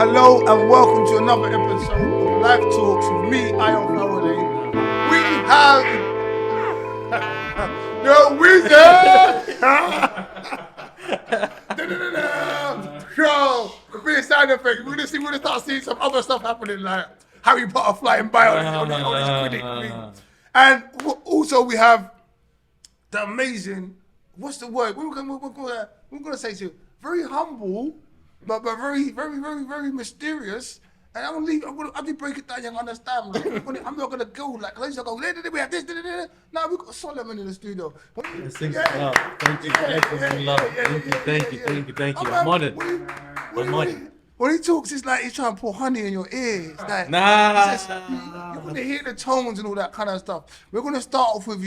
Hello and welcome to another episode of Live Talks with me, Ayo Fawole. We have the wizard! Yo, the big sound effect. We're gonna start seeing some other stuff happening, like Harry Potter flying by on this Quidditch thing. And also we have the amazing, what's the word? We're gonna say to you, very humble, but very mysterious. And I'm gonna break it down and understand. I'm not gonna go like I used to go. We have this. Now we got Solomon in the studio. Thank you. Thank you. I'm honored. When he talks, it's like he's trying to pour honey in your ear. It's like, you're gonna hear the tones and all that kind of stuff. We're gonna start off with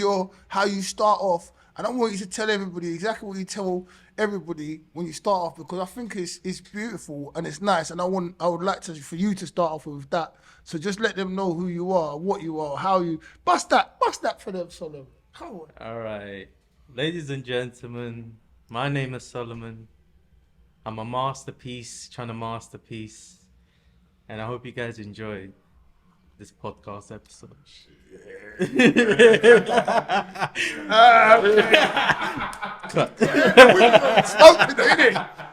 how you start off, and I want you to tell everybody exactly what you tell everybody when you start off, because I think it's beautiful and it's nice, and I would like for you to start off with that. So just let them know who you are, what you are, how you bust that for them, Solomon. Come on. All right, ladies and gentlemen, my name is Solomon. I'm a masterpiece, trying to masterpiece, and I hope you guys enjoyed this podcast episode.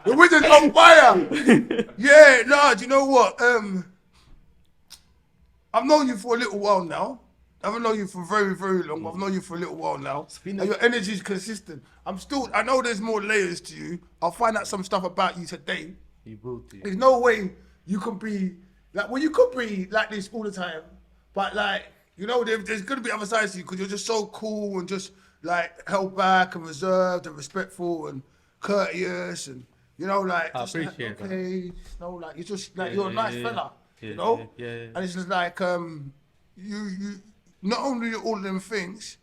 The wizard's on fire. Yeah, no, do you know what? I've known you for a little while now. I haven't known you for very, very long. I've known you for a little while now. And your energy is consistent. I know there's more layers to you. I'll find out some stuff about you today. You will do. There's no way you can be you could be like this all the time. But there's going to be other sides to you because you're just so cool and just like held back and reserved and respectful and courteous and, I appreciate that. You're just like, you're a nice fella, Yeah. And it's just like, you not only all of them things,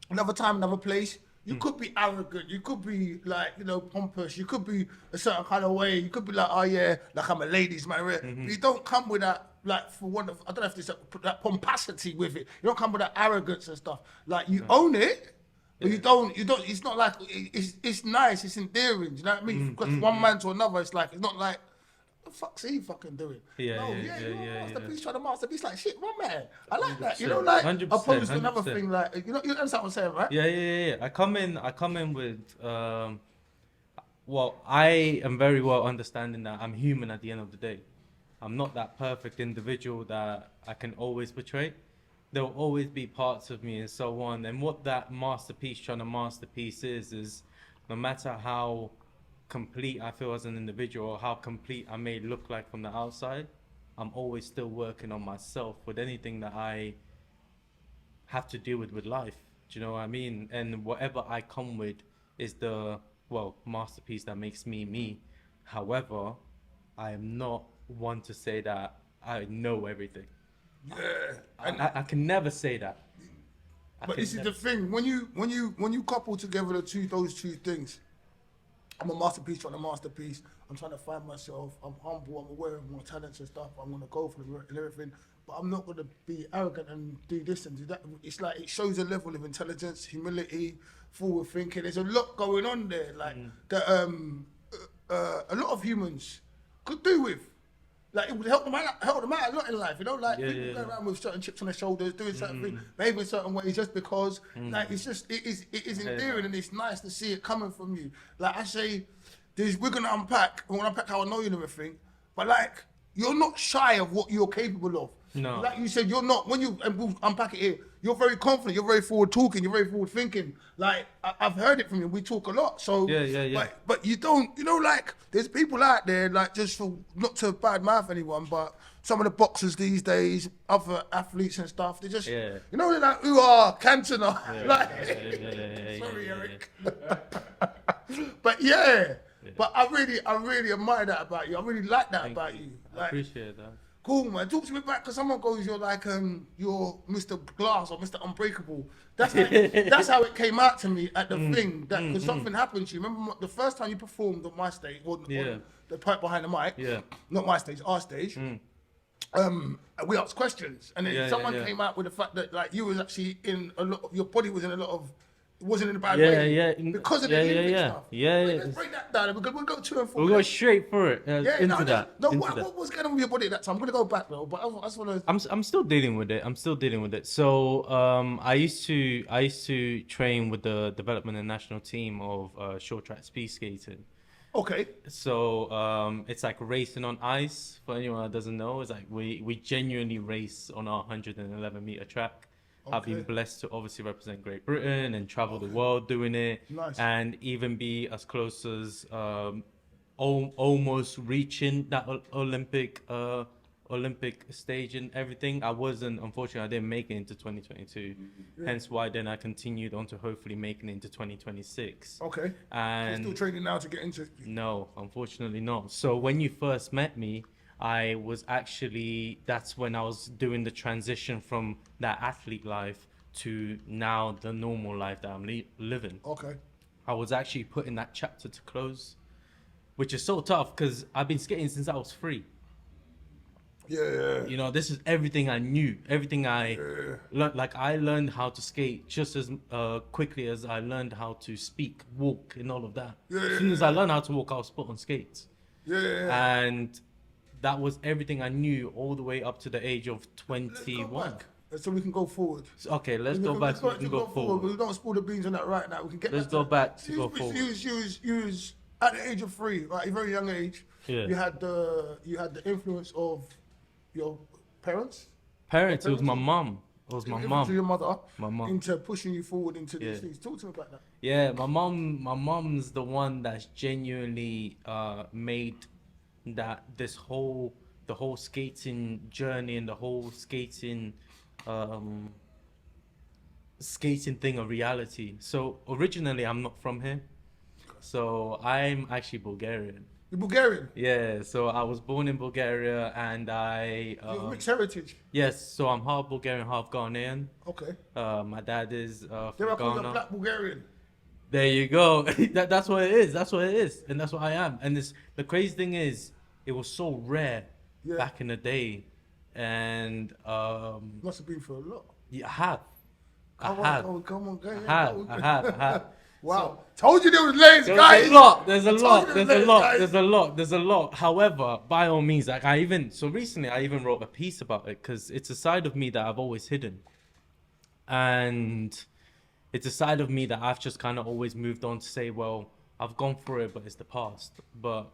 another time, another place, you could be arrogant, you could be like, pompous, you could be a certain kind of way, you could be like, oh yeah, like I'm a ladies man, right? But you don't come with that, like I don't know if there's that pomposity with it. You don't come with that arrogance and stuff. Like you own it, but you don't, it's not like, it's nice, it's endearing, do you know what I mean? Because one man to another, it's not like, the fuck's he fucking doing? Masterpiece trying to masterpiece, like shit, my man. I like that, 100%, opposed to another 100%. thing, like you understand what I'm saying, right? Yeah. I come in with I am very well understanding that I'm human at the end of the day. I'm not that perfect individual that I can always portray. There will always be parts of me and so on. And what that masterpiece is no matter how complete I feel as an individual or how complete I may look like from the outside, I'm always still working on myself with anything that I have to deal with life. Do you know what I mean? And whatever I come with is the masterpiece that makes me me. However, I am not one to say that I know everything. Yeah, I can never say that. But this is the thing: when you couple together those two things. I'm a masterpiece trying to masterpiece. I'm trying to find myself. I'm humble. I'm aware of my talents and stuff. I'm gonna go for the work and everything. But I'm not gonna be arrogant and do this and do that. It's like it shows a level of intelligence, humility, forward thinking. There's a lot going on there, that a lot of humans could do with. Like it would help them out a lot in life, people go around with certain chips on their shoulders, doing certain things, behaving in certain ways just because, it is endearing and it's nice to see it coming from you. Like I say, we're gonna unpack how I know you and everything, but like you're not shy of what you're capable of. No. Like you said, you're not, and we'll unpack it here, you're very confident, you're very forward talking, you're very forward thinking. Like, I've heard it from you, we talk a lot, so. Yeah. But you don't, there's people out there, like, just for, not to bad mouth anyone, but some of the boxers these days, other athletes and stuff, they just, they're like, ooh, Cantona. Sorry, Eric. But but I really admire that about you. I really like that about you. I appreciate that. Cool, man. Talk to me back, because someone goes, you're like, you're Mr. Glass or Mr. Unbreakable. That's how it came out to me at the thing, because something happened to you. Remember the first time you performed on my stage, or the pipe behind the mic, not my stage, our stage, we asked questions, and then someone came out with the fact that like you was actually in a lot of, your body was in a lot of It wasn't in a bad Yeah, way. yeah, Because of yeah, the yeah, Olympic yeah. stuff. Yeah, Wait, yeah. let's break that down because we'll go 2 and 4. We'll go straight for it. Yeah, Into no, that. no. Into that. What was going on with your body at that time? I'm gonna go back though, but I just want to. I'm still dealing with it. I'm still dealing with it. So I used to train with the development and national team of short track speed skating. Okay. So it's like racing on ice. For anyone that doesn't know, it's like we genuinely race on our 111-meter track. I've been Okay. blessed to obviously represent Great Britain and travel the world doing it, Nice. and even be as close as almost reaching that Olympic stage and everything. I wasn't, unfortunately, I didn't make it into 2022. Hence why then I continued on to hopefully making it into 2026. Okay. You're And still training now to get into it. no, unfortunately not. So when you first met me, I was actually, that's when I was doing the transition from that athlete life to now the normal life that I'm living. Okay. I was actually putting that chapter to close, which is so tough because I've been skating since I was 3. Yeah. You know, this is everything I knew, everything I learned. Like I learned how to skate just as quickly as I learned how to speak, walk, and all of that. As soon as I learned how to walk, I was put on skates. Yeah. And that was everything I knew all the way up to the age of Let's go 21. back, so we can go forward. So, okay, let's go back so we can go forward. We don't spill the beans on that right now. We can get. Let's back go to back to you, go forward. You was at the age of 3, right? A very young age. Yeah. You had the influence of your parents. Parents, it was my mum. It was my To your mum. mother. My mum. Into pushing you forward into these Yeah. things. Talk to me about that. Yeah, my mum's the one that's genuinely made the whole skating journey and the whole skating thing a reality. So originally I'm not from here. So I'm actually Bulgarian. You're Bulgarian. Yeah, so I was born in Bulgaria and You're mixed heritage. yes, so I'm half Bulgarian, half Ghanaian. Okay. My dad is There from I call you a Ghana. black Bulgarian. There you go. That's what it is. That's what it is, and that's what I am. And the crazy thing is, it was so rare Yeah. back in the day, and Must have been for a lot. yeah, I have. Come I have. on, come on, go ahead. I have. Wow. Told you there was lanes, guys. There's a lot. There's a I told lot. you There's there a was lot. lanes, There's a lot. There's a lot. However, by all means, like recently I even wrote a piece about it because it's a side of me that I've always hidden, and it's a side of me that I've just kind of always moved on to say, well, I've gone through it, but it's the past. But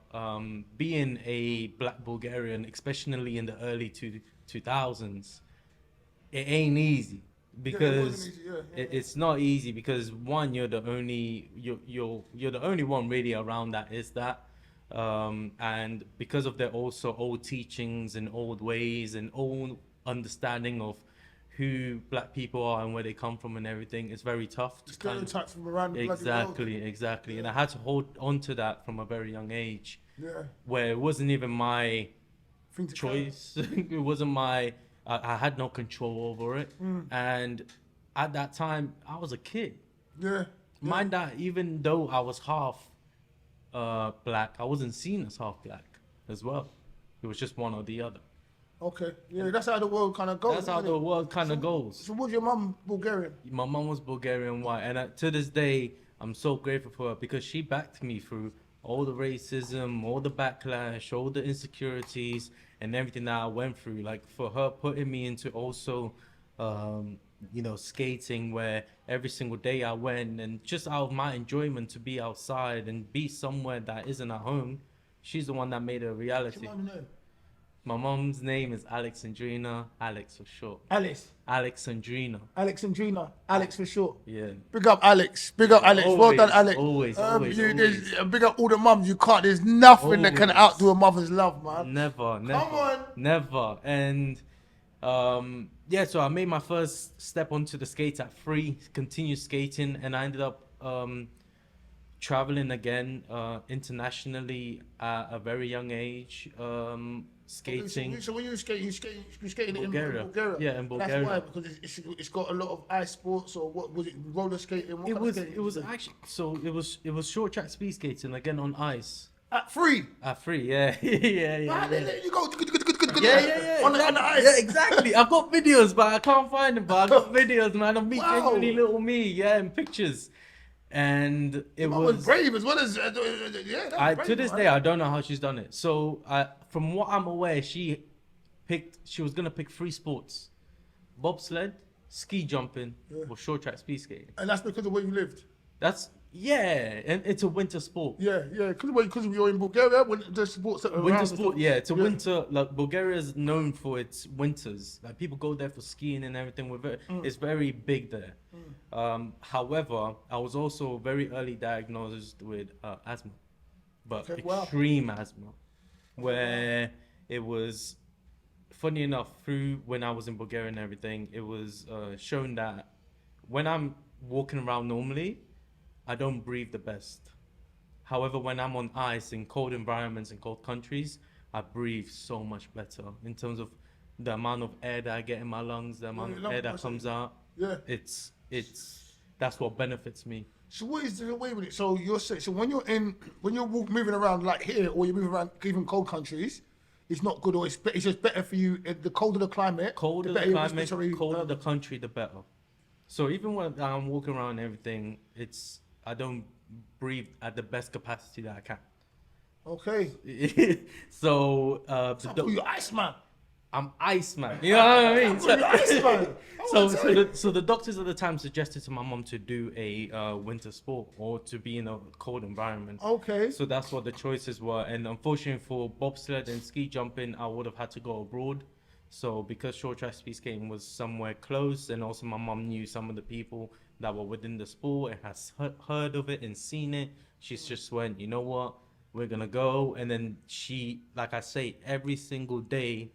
being a black Bulgarian, especially in the early 2000s, it ain't easy because easy, yeah. it's not easy because one, you're the only one really around that is that. And because of their also old teachings and old ways and old understanding of who black people are and where they come from and everything, it's very tough to kind of, Stereotypes from around the bloody world. exactly. And I had to hold on to that from a very young age, Yeah. where it wasn't even my Thing to choice. It wasn't my, I had no control over it. And at that time, I was a kid. Yeah. Mind that even though I was half black, I wasn't seen as half black as well. It was just one or the other. Okay. Yeah, that's how the world kind of goes. That's how isn't the it? world kind of goes. So was your mum Bulgarian? My mom was Bulgarian white, and to this day, I'm so grateful for her because she backed me through all the racism, all the backlash, all the insecurities, and everything that I went through. Like for her putting me into also, skating, where every single day I went, and just out of my enjoyment to be outside and be somewhere that isn't at home. She's the one that made it a reality. What's your mum's name? My mom's name is Alexandrina, Alex for short. Alice. Alexandrina. Alexandrina. Alex for short. Yeah. Big up Alex. Big up Alex. Well Always, done, Alex. always. Big up all the mums. You can't. There's nothing that can Always. outdo a mother's love, man. Never. Come on. Never. And so I made my first step onto the skates at 3, continued skating, and I ended up traveling again internationally at a very young age. Skating. So when you skating in Bulgaria. Bulgaria. Yeah, in Bulgaria. That's why, because it's got a lot of ice sports, or what was it? Roller skating. What It kind of was skating it was did you do? actually so it was short track speed skating again on ice At 3. at 3. Yeah. yeah. Man, you go. because Yeah. on the ice. Yeah, exactly. I've got videos, but I can't find them. But I've got videos, man, of me Wow. genuinely little me, yeah, and pictures. And it Your mum was brave as well as yeah. That's brave, to this man. day, I don't know how she's done it. So, from what I'm aware, she was gonna pick 3 sports: bobsled, ski jumping, or short track speed skating. And that's because of where you lived. That's and it's a winter sport. Yeah, because you're in Bulgaria, when the sports are Winter around sport, and yeah. stuff. It's a winter. Like Bulgaria is known for its winters. Like people go there for skiing and everything. With it, it's very big there. However, I was also very early diagnosed with asthma, but extreme asthma, where it was funny enough through when I was in Bulgaria and everything. It was shown that when I'm walking around normally, I don't breathe the best. However, when I'm on ice in cold environments in cold countries, I breathe so much better in terms of the amount of air that I get in my lungs, the amount of air that comes out. Yeah. It's that's what benefits me. So what is the way with it? So you're saying, so when you're moving around like here, or you're moving around even cold countries, it's not good, or it's just better for you. The colder the climate, Colder the climate, colder the country, the better. So even when I'm walking around and everything, I don't breathe at the best capacity that I can. Okay. So you're Iceman. I'm Iceman. You know what I mean? You're Iceman. So the doctors at the time suggested to my mom to do a winter sport or to be in a cold environment. Okay. So that's what the choices were. And unfortunately for bobsled and ski jumping, I would have had to go abroad. So because short track speed skating was somewhere close, and also my mom knew some of the people that were within the sport and has heard of it and seen it, she's just went, you know what, we're gonna go. And then she, like I say, every single day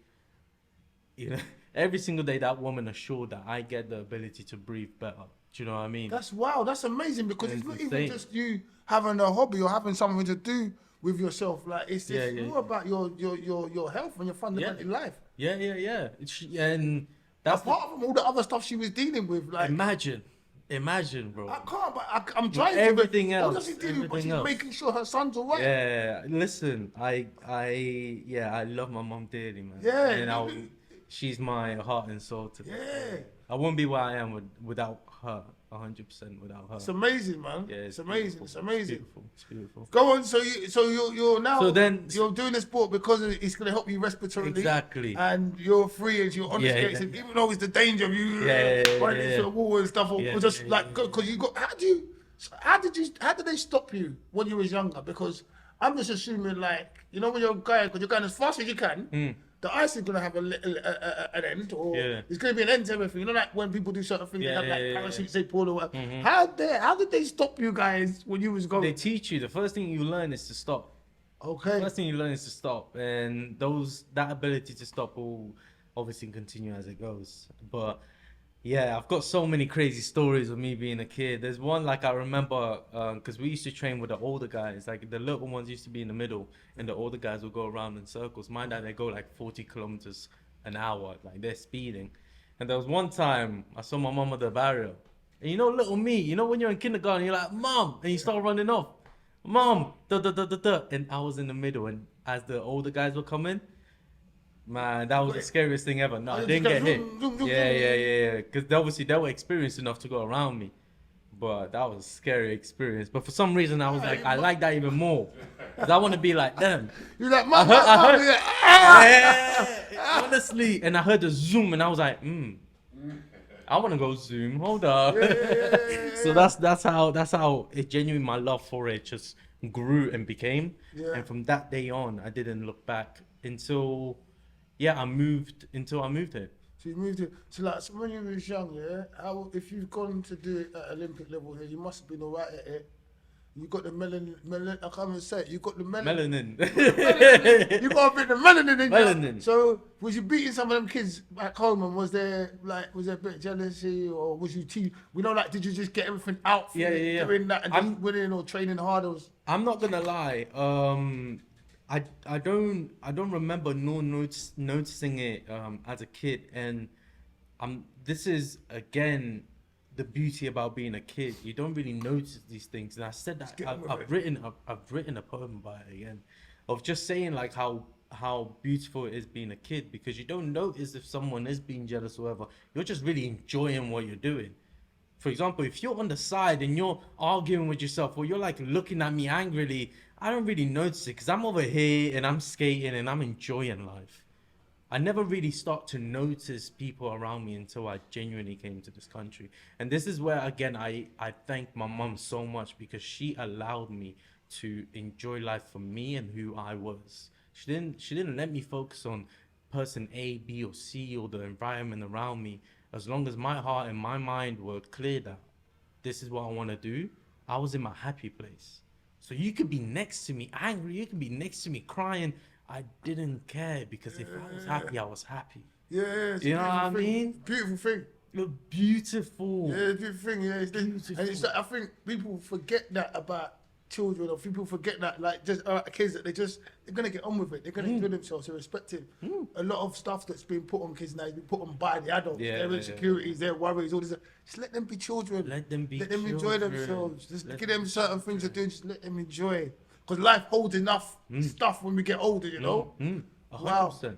that woman assured that I get the ability to breathe better. Do you know what I mean? That's wow. That's amazing, because it's not even insane. just you having a hobby or having something to do with yourself. Like it's more about your health and your fundamental life. Yeah. And that's apart from all the other stuff she was dealing with. Like imagine, bro. I can't, but I'm trying to. Everything else. What does she do? But she's making sure her son's alright. Yeah. Listen, I love my mom dearly, man. Yeah. And she's my heart and soul to this day. Yeah. I wouldn't be where I am without her. 100% without her. It's amazing, man. Yeah, it's amazing. It's amazing. It's beautiful. Go on. So you're now. So then you're doing the sport because it's going to help you respiratorily. Exactly. And you're free and you're on the skates, and even though it's the danger of you running into the wall and stuff, or just like because you got. How did they stop you when you was younger? Because I'm just assuming, like, you know, when you're going, because you're going as fast as you can. The ice is gonna have an end, or there's gonna be an end to everything. You know, like when people do certain things, they have like parachutes, they pull or whatever. How did they stop you guys when you was going? They teach you. The first thing you learn is to stop. Okay. First thing you learn is to stop, and that ability to stop will obviously continue as it goes. But yeah, I've got so many crazy stories of me being a kid. There's one, like, I remember because we used to train with the older guys. Like the little ones used to be in the middle, and the older guys would go around in circles. Mind that they go like 40 kilometers an hour, like they're speeding. And there was one time I saw my mom at the barrier, and you know, little me, you know, when you're in kindergarten, you're like, "Mom," and you start running off, "Mom," and I was in the middle, and as the older guys were coming. Man, that was the scariest thing ever. No, I didn't get hit. Yeah. Because obviously they were experienced enough to go around me. But that was a scary experience. But for some reason, I was like, I like that even more. Because I want to be like them. You're like, Mom, honestly. And I heard the zoom, and I was like, I want to go zoom. Hold up. So that's how it genuinely, my love for it just grew and became. Yeah. And from that day on, I didn't look back until I moved here. So you moved here. So like, so when you was young, if you've gone to do it at Olympic level here, you must have been alright at it. You got the melanin. I can't even say it. You got the melanin. You got a bit of melanin in you. So was you beating some of them kids back home, and was there a bit of jealousy, or was you did you just get everything out for doing that and just winning or training hard? I'm not gonna lie. I don't remember noticing it as a kid, and this is again the beauty about being a kid. You don't really notice these things, and I said that I've written a poem about it again, of just saying like how how beautiful it is being a kid, because you don't notice if someone is being jealous or whatever. You're just really enjoying what you're doing. For example, if you're on the side and you're arguing with yourself, or you're like looking at me angrily, I don't really notice it because I'm over here and I'm skating and I'm enjoying life. I never really start to notice people around me until I genuinely came to this country. And this is where, again, I thank my mum so much, because she allowed me to enjoy life for me and who I was. She didn't let me focus on person A, B, or C, or the environment around me. As long as my heart and my mind were clear that this is what I want to do, I was in my happy place. So you could be next to me angry, you could be next to me crying. I didn't care, because if I was happy, I was happy. Yeah, it's a You know what I beautiful thing. mean? Beautiful thing. Look, beautiful. Yeah, it's a beautiful thing. Yeah, it's Beautiful. and it's like, I think people forget that about children, or people forget that, like, just kids, that they're gonna get on with it. They're gonna enjoy themselves. They're respecting a lot of stuff that's been put on kids now. Is been put on by the adults. Yeah, Their yeah, insecurities, their worries, all this. Just let them be children. Let them be Let them enjoy children. themselves. Just Let give them certain things to do. Just let them enjoy. Because life holds enough stuff when we get older, you know. 100%.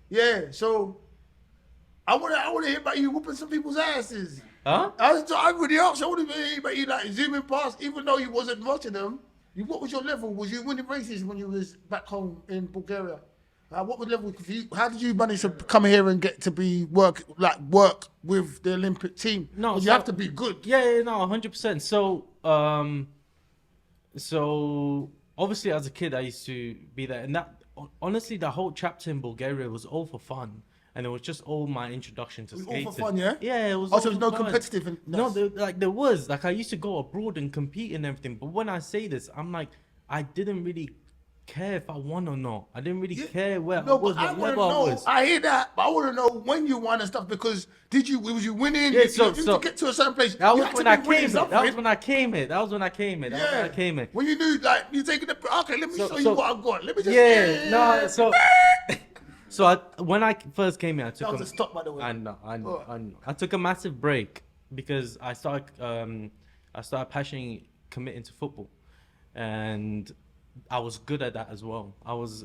Yeah. So I wanna hear about you whooping some people's asses. Huh? I really asked you. I want to hear about you like zooming past, even though you wasn't watching them. What was your level? Was you winning races when you was back home in Bulgaria? What was level? How did you manage to come here and get to be work with the Olympic team? No, you so- have to be good. Yeah, no, 100%. So obviously as a kid I used to be there, and that honestly the whole chapter in Bulgaria was all for fun, and it was just all my introduction to It was all skating. for fun, yeah? Yeah, it was. Oh, all so there's for no fun. competitiveness? No, there was. Like, I used to go abroad and compete and everything, but when I say this, I'm like, I didn't really care if I won or not. I didn't really care where I No, was, but I what want to level I know. was. I hear that, but I want to know when you won and stuff, because was you winning? Yeah, You so to get to a certain place. That you was had when to I be winning came here. That something. was when I came here. That was when I came here. That was when I came here. When you knew, like, you're taking the. Okay, let me So- show you so- what I've got. Let me just. Yeah, no, so when I first came here, I took That was a stop, by the way. I know. Oh. I took a massive break because I started passionately committing to football, and I was good at that as well. I was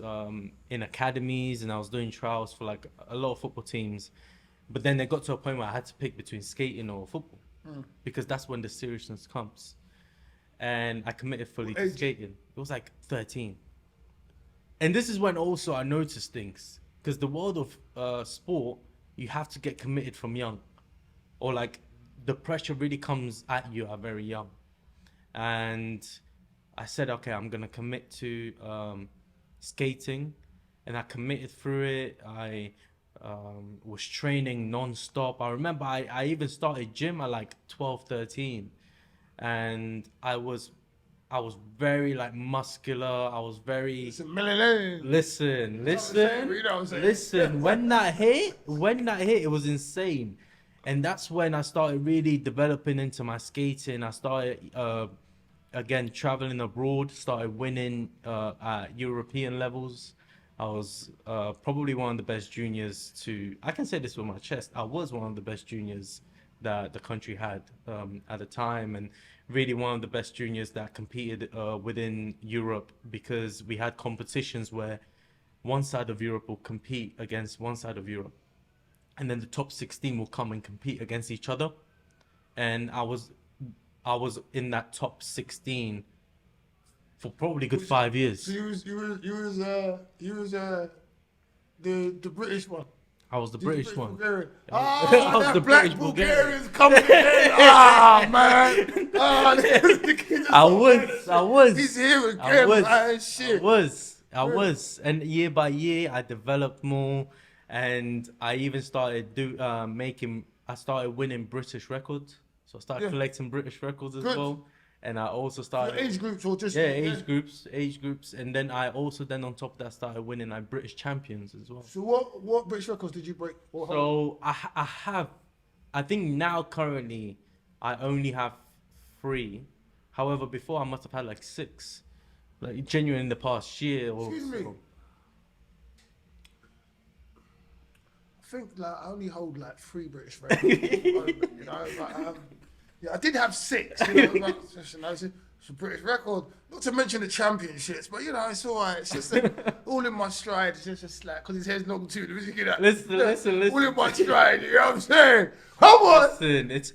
in academies and I was doing trials for like a lot of football teams, but then it got to a point where I had to pick between skating or football because that's when the seriousness comes. And I committed fully to age? skating. It was like 13. And this is when also I noticed things, because the world of sport, you have to get committed from young, or like the pressure really comes at you at very young. And I said, okay, I'm gonna commit to skating, and I committed through it. I was training non-stop. I remember I even started gym at like 12, 13, and I was very like muscular. I was very listen. You know what I'm saying? Listen. When that hit, it was insane, and that's when I started really developing into my skating. I started again traveling abroad, started winning at European levels. I was probably one of the best juniors I can say this with my chest. I was one of the best juniors that the country had at the time, and really one of the best juniors that competed within Europe, because we had competitions where one side of Europe will compete against one side of Europe, and then the top 16 will come and compete against each other. And I was in that top 16 for probably a good 5 years. So you was the British one. I was the British one. Bulgarian. I was that the black British Bulgarians coming in. Man. I was. He's here again. Shit. I was. And year by year, I developed more, and I even started I started winning British records. So I started collecting British records as well. And I also started age groups or just age groups, and then I also on top of that started winning like British champions as well. So what British records did you break? So I have, I think now currently I only have 3. However, before I must have had like 6, like genuine in the past year. Excuse me. I think like I only hold like 3 British records. You know, Yeah, I did have 6. You know, it's a British record. Not to mention the championships, but you know, it's all right. It's just all in my stride. It's just like, because his hair's long too. Listen. All in my stride, you know what I'm saying? Come on! Listen, it's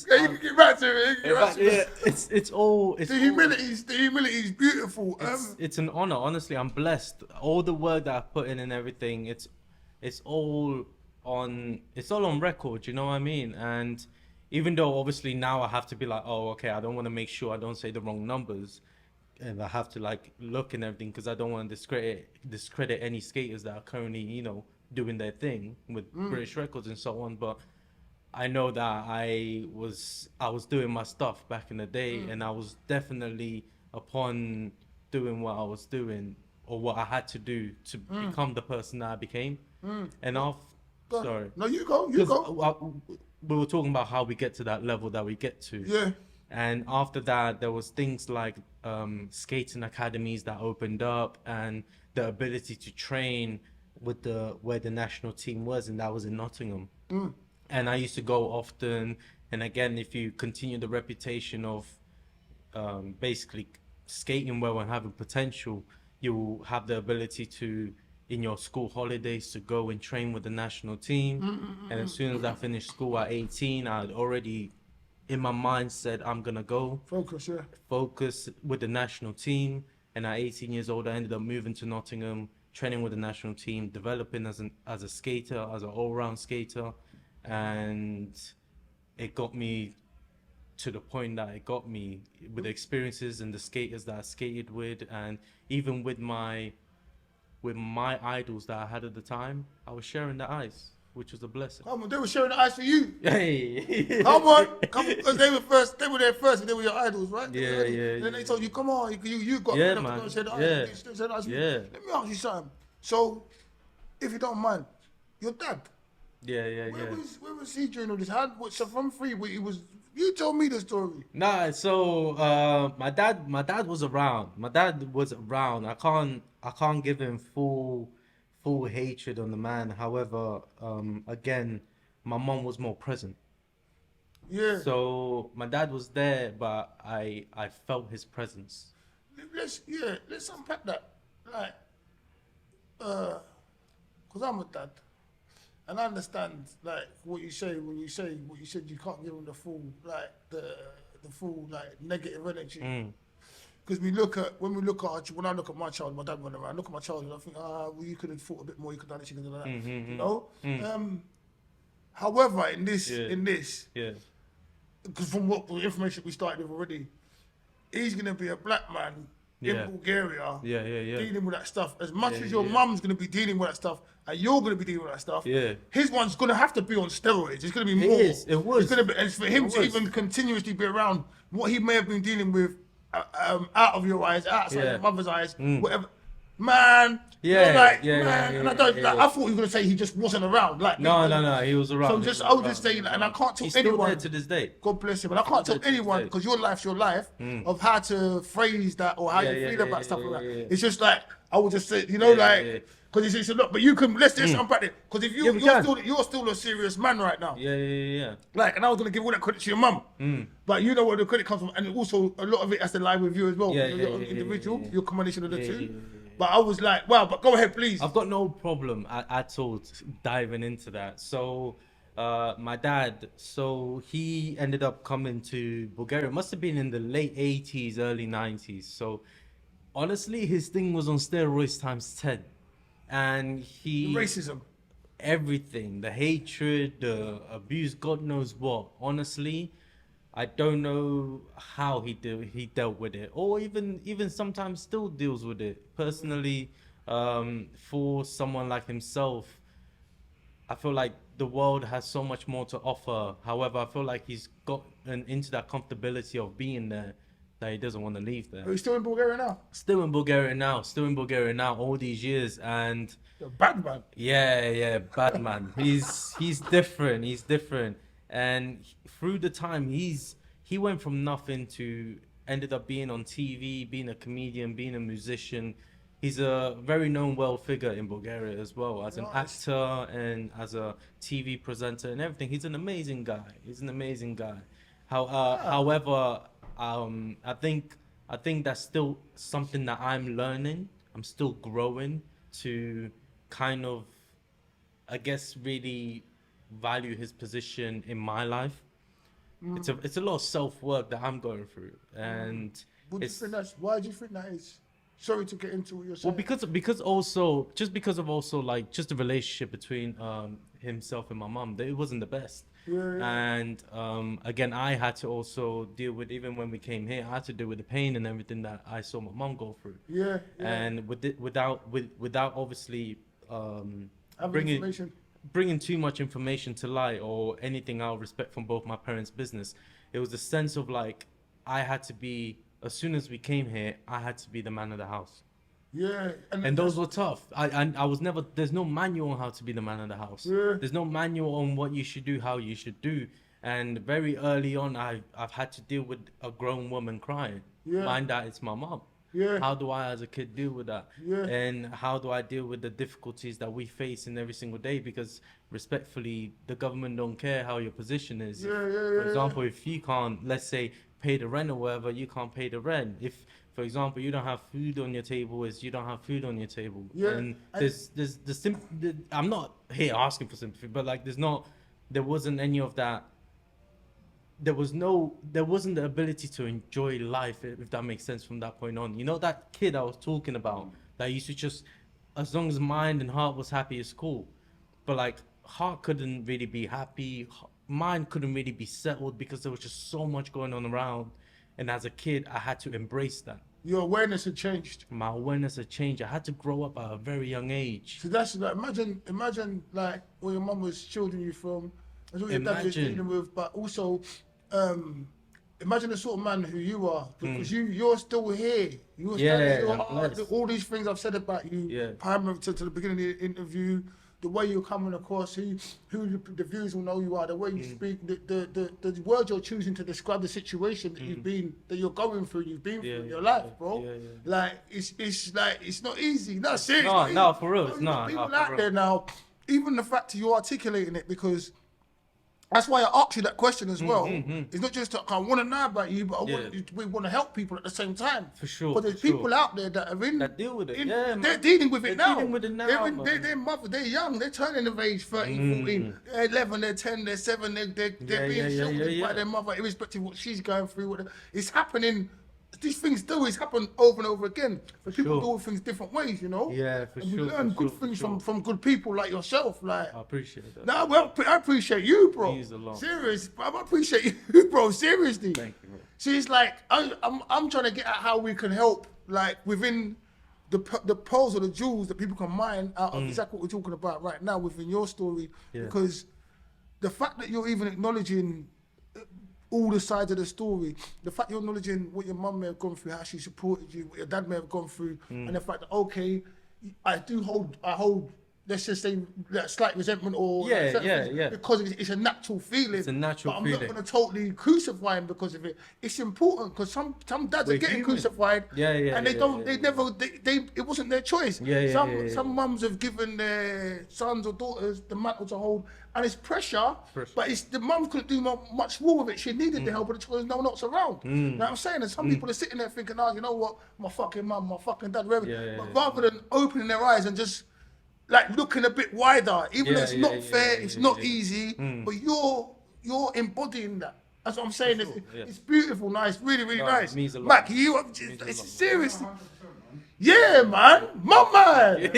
Yeah, you can get back to it. it's all The humility is beautiful. it's an honor. Honestly, I'm blessed. All the work that I've put in and everything, it's all on record. You know what I mean? And even though obviously now I have to be like, oh, okay, I don't want to make sure I don't say the wrong numbers, and I have to like look and everything because I don't want to discredit any skaters that are currently, you know, doing their thing with British records and so on. But I know that I was doing my stuff back in the day, and I was definitely, upon doing what I was doing or what I had to do to become the person that I became. And sorry. No, you go. We were talking about how we get to that level that we get to. Yeah. And after that, there was things like skating academies that opened up, and the ability to train with where the national team was, and that was in Nottingham. And I used to go often. And again, if you continue the reputation of basically skating well and having potential, you have the ability to, in your school holidays, to go and train with the national team. And as soon as I finished school at 18, I'd already in my mind said, I'm gonna go focus with the national team. And at 18 years old, I ended up moving to Nottingham, training with the national team, developing as a skater, as an all-round skater. And it got me to the point that it got me with the experiences and the skaters that I skated with, and even with my idols that I had at the time, I was sharing the ice, which was a blessing. Come on, they were sharing the ice for you. Hey. Come on, because they were there first, and they were your idols, right? Yeah. Then they told you, come on, you got Yeah, enough man. to go and share the ice. Yeah. Share the ice. Yeah. Let me ask you something. So, if you don't mind, your dad. Yeah. Where was he during all this? So from free, you told me the story. Nah, so my dad was around. I can't give him full hatred on the man. However, again, my mom was more present. Yeah. So my dad was there, but I felt his presence. Let's unpack that. Like, cause I'm a dad. And I understand, like, what you say when you said you can't give them the full, like, the full, like, negative energy. Because when I look at my child, my dad went around, look at my child, and I think, well, you could have thought a bit more, you could have done this, you could have done that, you know? However, in this, because from what the information we started with already, he's going to be a black man in Bulgaria dealing with that stuff. As much as your mum's going to be dealing with that stuff, and you're going to be dealing with that stuff, his one's going to have to be on steroids. It's going to be more. It was. It's going to be, and for him to even continuously be around what he may have been dealing with out of your eyes, outside your mother's eyes, whatever. Man, man, and I don't. I thought you were gonna say he just wasn't around. Like no, he was around. So I was just saying, and I can't tell He's anyone. Still there to this day. God bless him, and I can't tell anyone because your life's your life of how to phrase that or how you feel about stuff like that. It's just like I would just say, you know, because it's a lot. But you can let's unpack it because if you're still a serious man right now. Yeah. Like, and I was gonna give all that credit to your mum, but you know where the credit comes from, and also a lot of it has to lie with you as well. You're an individual, your combination of the two. But I was like, wow, but go ahead, please. I've got no problem at all diving into that. So, my dad, he ended up coming to Bulgaria. It must have been in the late 80s, early 90s. So, honestly, his thing was on steroids times 10. And the racism. Everything. The hatred, the abuse, God knows what. Honestly, I don't know how he dealt with it, or even sometimes still deals with it. Personally, for someone like himself, I feel like the world has so much more to offer. However, I feel like he's gotten into that comfortability of being there that he doesn't want to leave there. Are you still in Bulgaria now? Still in Bulgaria now, all these years, and you're a bad man. Yeah, bad man. He's different. And through the time, he went from nothing to ended up being on TV, being a comedian, being a musician. He's a very known world figure in Bulgaria as well, as an actor and as a TV presenter and everything. He's an amazing guy. However, I think that's still something that I'm learning. I'm still growing to kind of, I guess, really value his position in my life. It's a lot of self work that I'm going through, and What do you it's think that's? Why do you think that is? Sorry to get into what you're well saying. because also just because of also like just the relationship between himself and my mom, that it wasn't the best. Yeah. And again, I had to also deal with, even when we came here, I had to deal with the pain and everything that I saw my mom go through. Yeah. And without obviously Having bringing information. bringing too much information to light or anything out of respect from both my parents' business, it was a sense of like I had to be, as soon as we came here, I had to be the man of the house. Yeah. And those were tough. I was never. There's no manual on how to be the man of the house. Yeah. There's no manual on what you should do, how you should do. And very early on, I've had to deal with a grown woman crying. Yeah. Mind that it's my mom. Yeah. How do I, as a kid, deal with that? Yeah. And how do I deal with the difficulties that we face in every single day? Because respectfully, the government don't care how your position is. Yeah, yeah, For yeah, example, if you can't, let's say, pay the rent or whatever, you can't pay the rent. If, for example, you don't have food on your table, is you don't have food on your table. Yeah, And I'm not here asking for sympathy, but like there wasn't any of that. There wasn't the ability to enjoy life, if that makes sense, from that point on. You know, that kid I was talking about that used to just, as long as mind and heart was happy, it's cool. But like, heart couldn't really be happy, mind couldn't really be settled because there was just so much going on around. And as a kid, I had to embrace that. Your awareness had changed. My awareness had changed. I had to grow up at a very young age. So that's like, imagine like where your mum was shielding you from, that's what your dad was Imagine. dealing with, but also imagine the sort of man who you are, because you're still here. You're Yeah, still, I'm blessed. all these things I've said about you, Yeah. primary to the beginning of the interview, the way you're coming across, who the viewers will know you are, the way you speak, the words you're choosing to describe the situation that you're going through, you've been through in your life, bro. Yeah. Like it's like it's not easy. No, seriously. No, for real, it's You got not. people No, out for there now, even the fact that you're articulating it, because that's why I asked you that question as well. It's not just I want to know about you, but we want to help people at the same time. For sure, But there's for people sure. out there that are in That deal with it. they're Man. dealing with it They're now. dealing with it now, They're, man. they're mother. They're young. They're turning of age, 13, 14. They're 11. They're 10. They're 7. They're being sheltered by their mother, irrespective of what she's going through. It's happening. These things do happen over and over again. But people do things different ways, you know. Yeah, for and we sure, learn for good sure, things for sure. from good people like yourself. Like, I appreciate that. no, well, I appreciate you, bro. Means a lot. Serious, I appreciate you, bro. Seriously. Thank you, bro. See, it's like I'm trying to get at how we can help, like within the pearls or the jewels that people can mine out of exactly what we're talking about right now within your story, because the fact that you're even acknowledging all the sides of the story, the fact you're acknowledging what your mum may have gone through, how she supported you, what your dad may have gone through, and the fact that, okay, I hold, let's just say, that slight resentment or Yeah, certain yeah, things, yeah. because it's a natural feeling. It's a natural but I'm feeling. not going to totally crucify him because of it. It's important because some dads We're are getting human. crucified, and they it wasn't their choice. Some mums have given their sons or daughters the mantle to hold, and it's pressure. But it's the mum couldn't do much more with it. She needed the help, but because no one else around. You know what I'm saying? And some people are sitting there thinking, oh, you know what, my fucking mum, my fucking dad, whatever. But rather than opening their eyes and just like looking a bit wider, even though it's not fair, it's not easy, but you're embodying that. That's what I'm saying. It's beautiful, nice, really, really nice. It means a lot. Mac, it's seriously. Yeah, man, my man.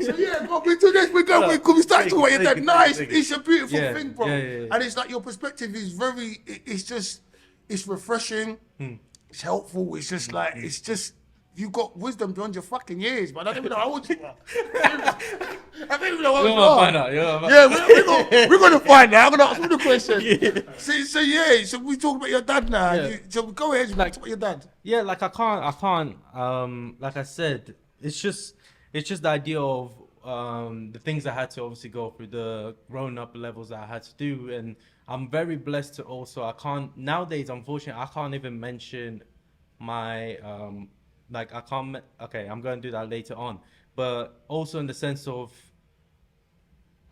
So yeah, but we do this. We start talking about your dad. Nice, it's a beautiful thing, bro. And it's like your perspective is very. It's refreshing. It's helpful. It's just like you got wisdom beyond your fucking years, but I don't even know how old you are. I don't even know how old you are. Find out. Yeah, we're gonna find out. I'm gonna ask you the question. So we talk about your dad now. Yeah. So go ahead, talk about your dad. Yeah, like I can't. Like I said, it's just the idea of the things I had to obviously go through, the grown up levels that I had to do, and I'm very blessed to also. I can't nowadays, unfortunately, I can't even mention my like I can't. Okay, I'm going to do that later on, but also in the sense of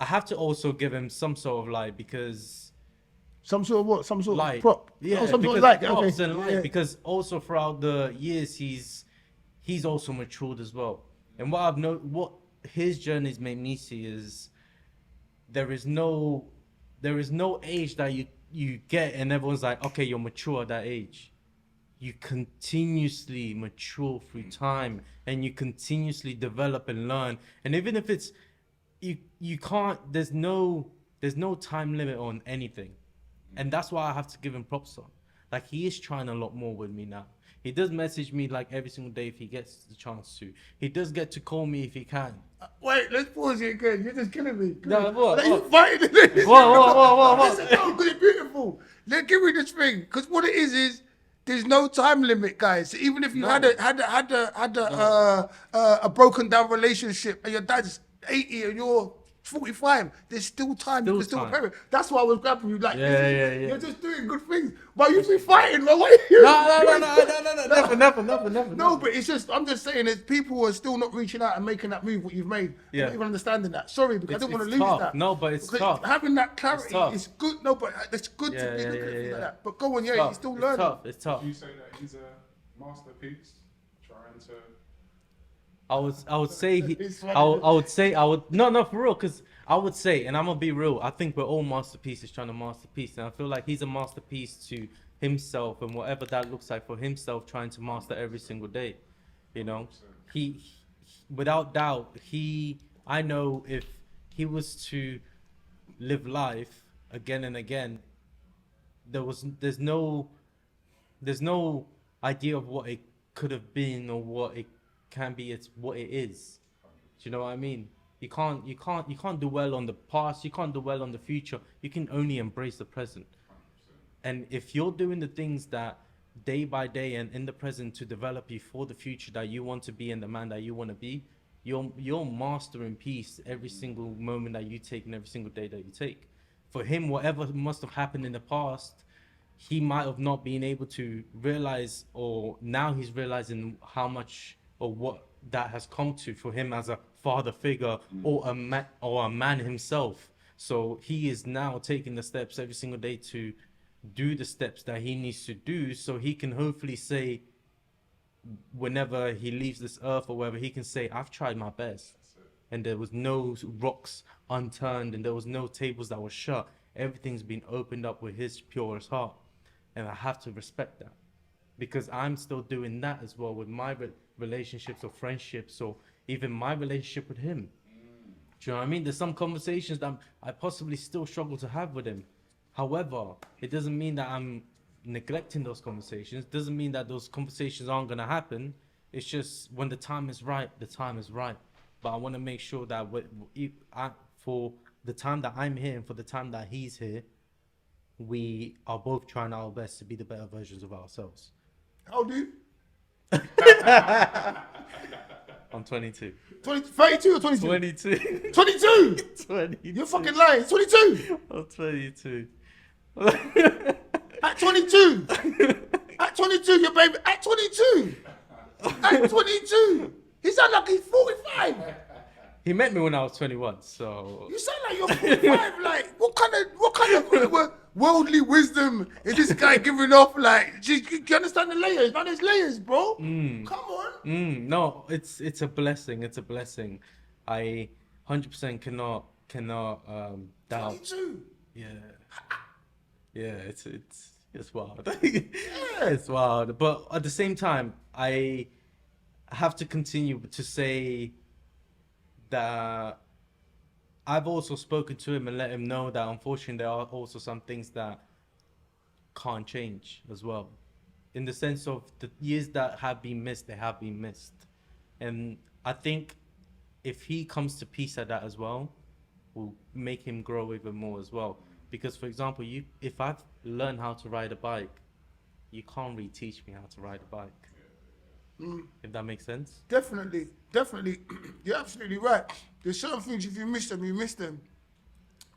I have to also give him some sort of light because Some sort of what? Some sort Light. of prop? Yeah, Oh, some sort because of light. props Okay. and light. Yeah. Because also throughout the years, he's also matured as well. And what his journeys made me see is there is no age that you get and everyone's like, okay, you're mature at that age. You continuously mature through time and you continuously develop and learn. And even if it's you can't there's no time limit on anything. And that's why I have to give him props on. Like, he is trying a lot more with me now. He does message me like every single day if he gets the chance to. He does get to call me if he can. Wait, let's pause here again. You're just killing me. No, what? Like, you fighting this. What? Listen, no, because it's beautiful. Give me this thing. Because what it is there's no time limit, guys. Even if you had a broken down relationship and your dad's 80 and you're 45, there's still time. You can still time. repair it. That's why I was grabbing you. Like, Yeah. you're just doing good things. But you be fighting, man. What are you? No. No, but it's just, I'm just saying, there's people who are still not reaching out and making that move, what you've made. Yeah. Not even understanding that. Sorry, because I don't want to It's lose tough. that. No, but it's Because tough. having that clarity tough. is good. No, but it's good to be looking at things like that. But go on, you're still learning. It's tough. You say that he's a masterpiece, trying to. I would say It's funny. I would no for real, because I would say, and I'm gonna be real, I think we're all masterpieces trying to masterpiece, and I feel like he's a masterpiece to himself and whatever that looks like for himself, trying to master every single day. You know, he without doubt, I know if he was to live life again and again, there's no idea of what it could have been or what it can be. It's what it is. Do you know what I mean? You can't dwell on the past. You can't dwell on the future. You can only embrace the present. And if you're doing the things that day by day and in the present to develop you for the future that you want to be and the man that you want to be, you're mastering peace every single moment that you take and every single day that you take. For him, whatever must have happened in the past, he might have not been able to realize, or now he's realizing how much or what that has come to for him as a father figure or a man himself. So he is now taking the steps every single day to do the steps that he needs to do, so he can hopefully say, whenever he leaves this earth or wherever, he can say, I've tried my best. And there was no rocks unturned and there was no tables that were shut. Everything's been opened up with his purest heart. And I have to respect that, because I'm still doing that as well with my relationships or friendships, or even my relationship with him. Do you know what I mean? There's some conversations that I possibly still struggle to have with him. However, it doesn't mean that I'm neglecting those conversations. It doesn't mean that those conversations aren't going to happen. It's just when the time is right, the time is right. But I want to make sure that for the time that I'm here and for the time that he's here, we are both trying our best to be the better versions of ourselves. How old are you? I'm 22. 32 or 22? 22. 22? 22. You're fucking lying. 22? I'm 22. At 22? At 22, your baby. At 22? At 22? He sound like he's 45. He met me when I was 21, so... You sound like you're 45. Like, what kind of worldly wisdom is this guy giving off? Like, do you understand the layers? Man, there's layers, bro. Come on. No, it's a blessing. It's a blessing. I 100% cannot doubt. 22. Yeah, it's wild. It's wild. But at the same time, I have to continue to say that I've also spoken to him and let him know that unfortunately there are also some things that can't change as well. In the sense of the years that have been missed, they have been missed. And I think if he comes to peace at that as well, will make him grow even more as well. Because, for example, if I've learned how to ride a bike, you can't really teach me how to ride a bike. If that makes sense. Definitely. You're absolutely right. There's certain things, if you miss them, you miss them.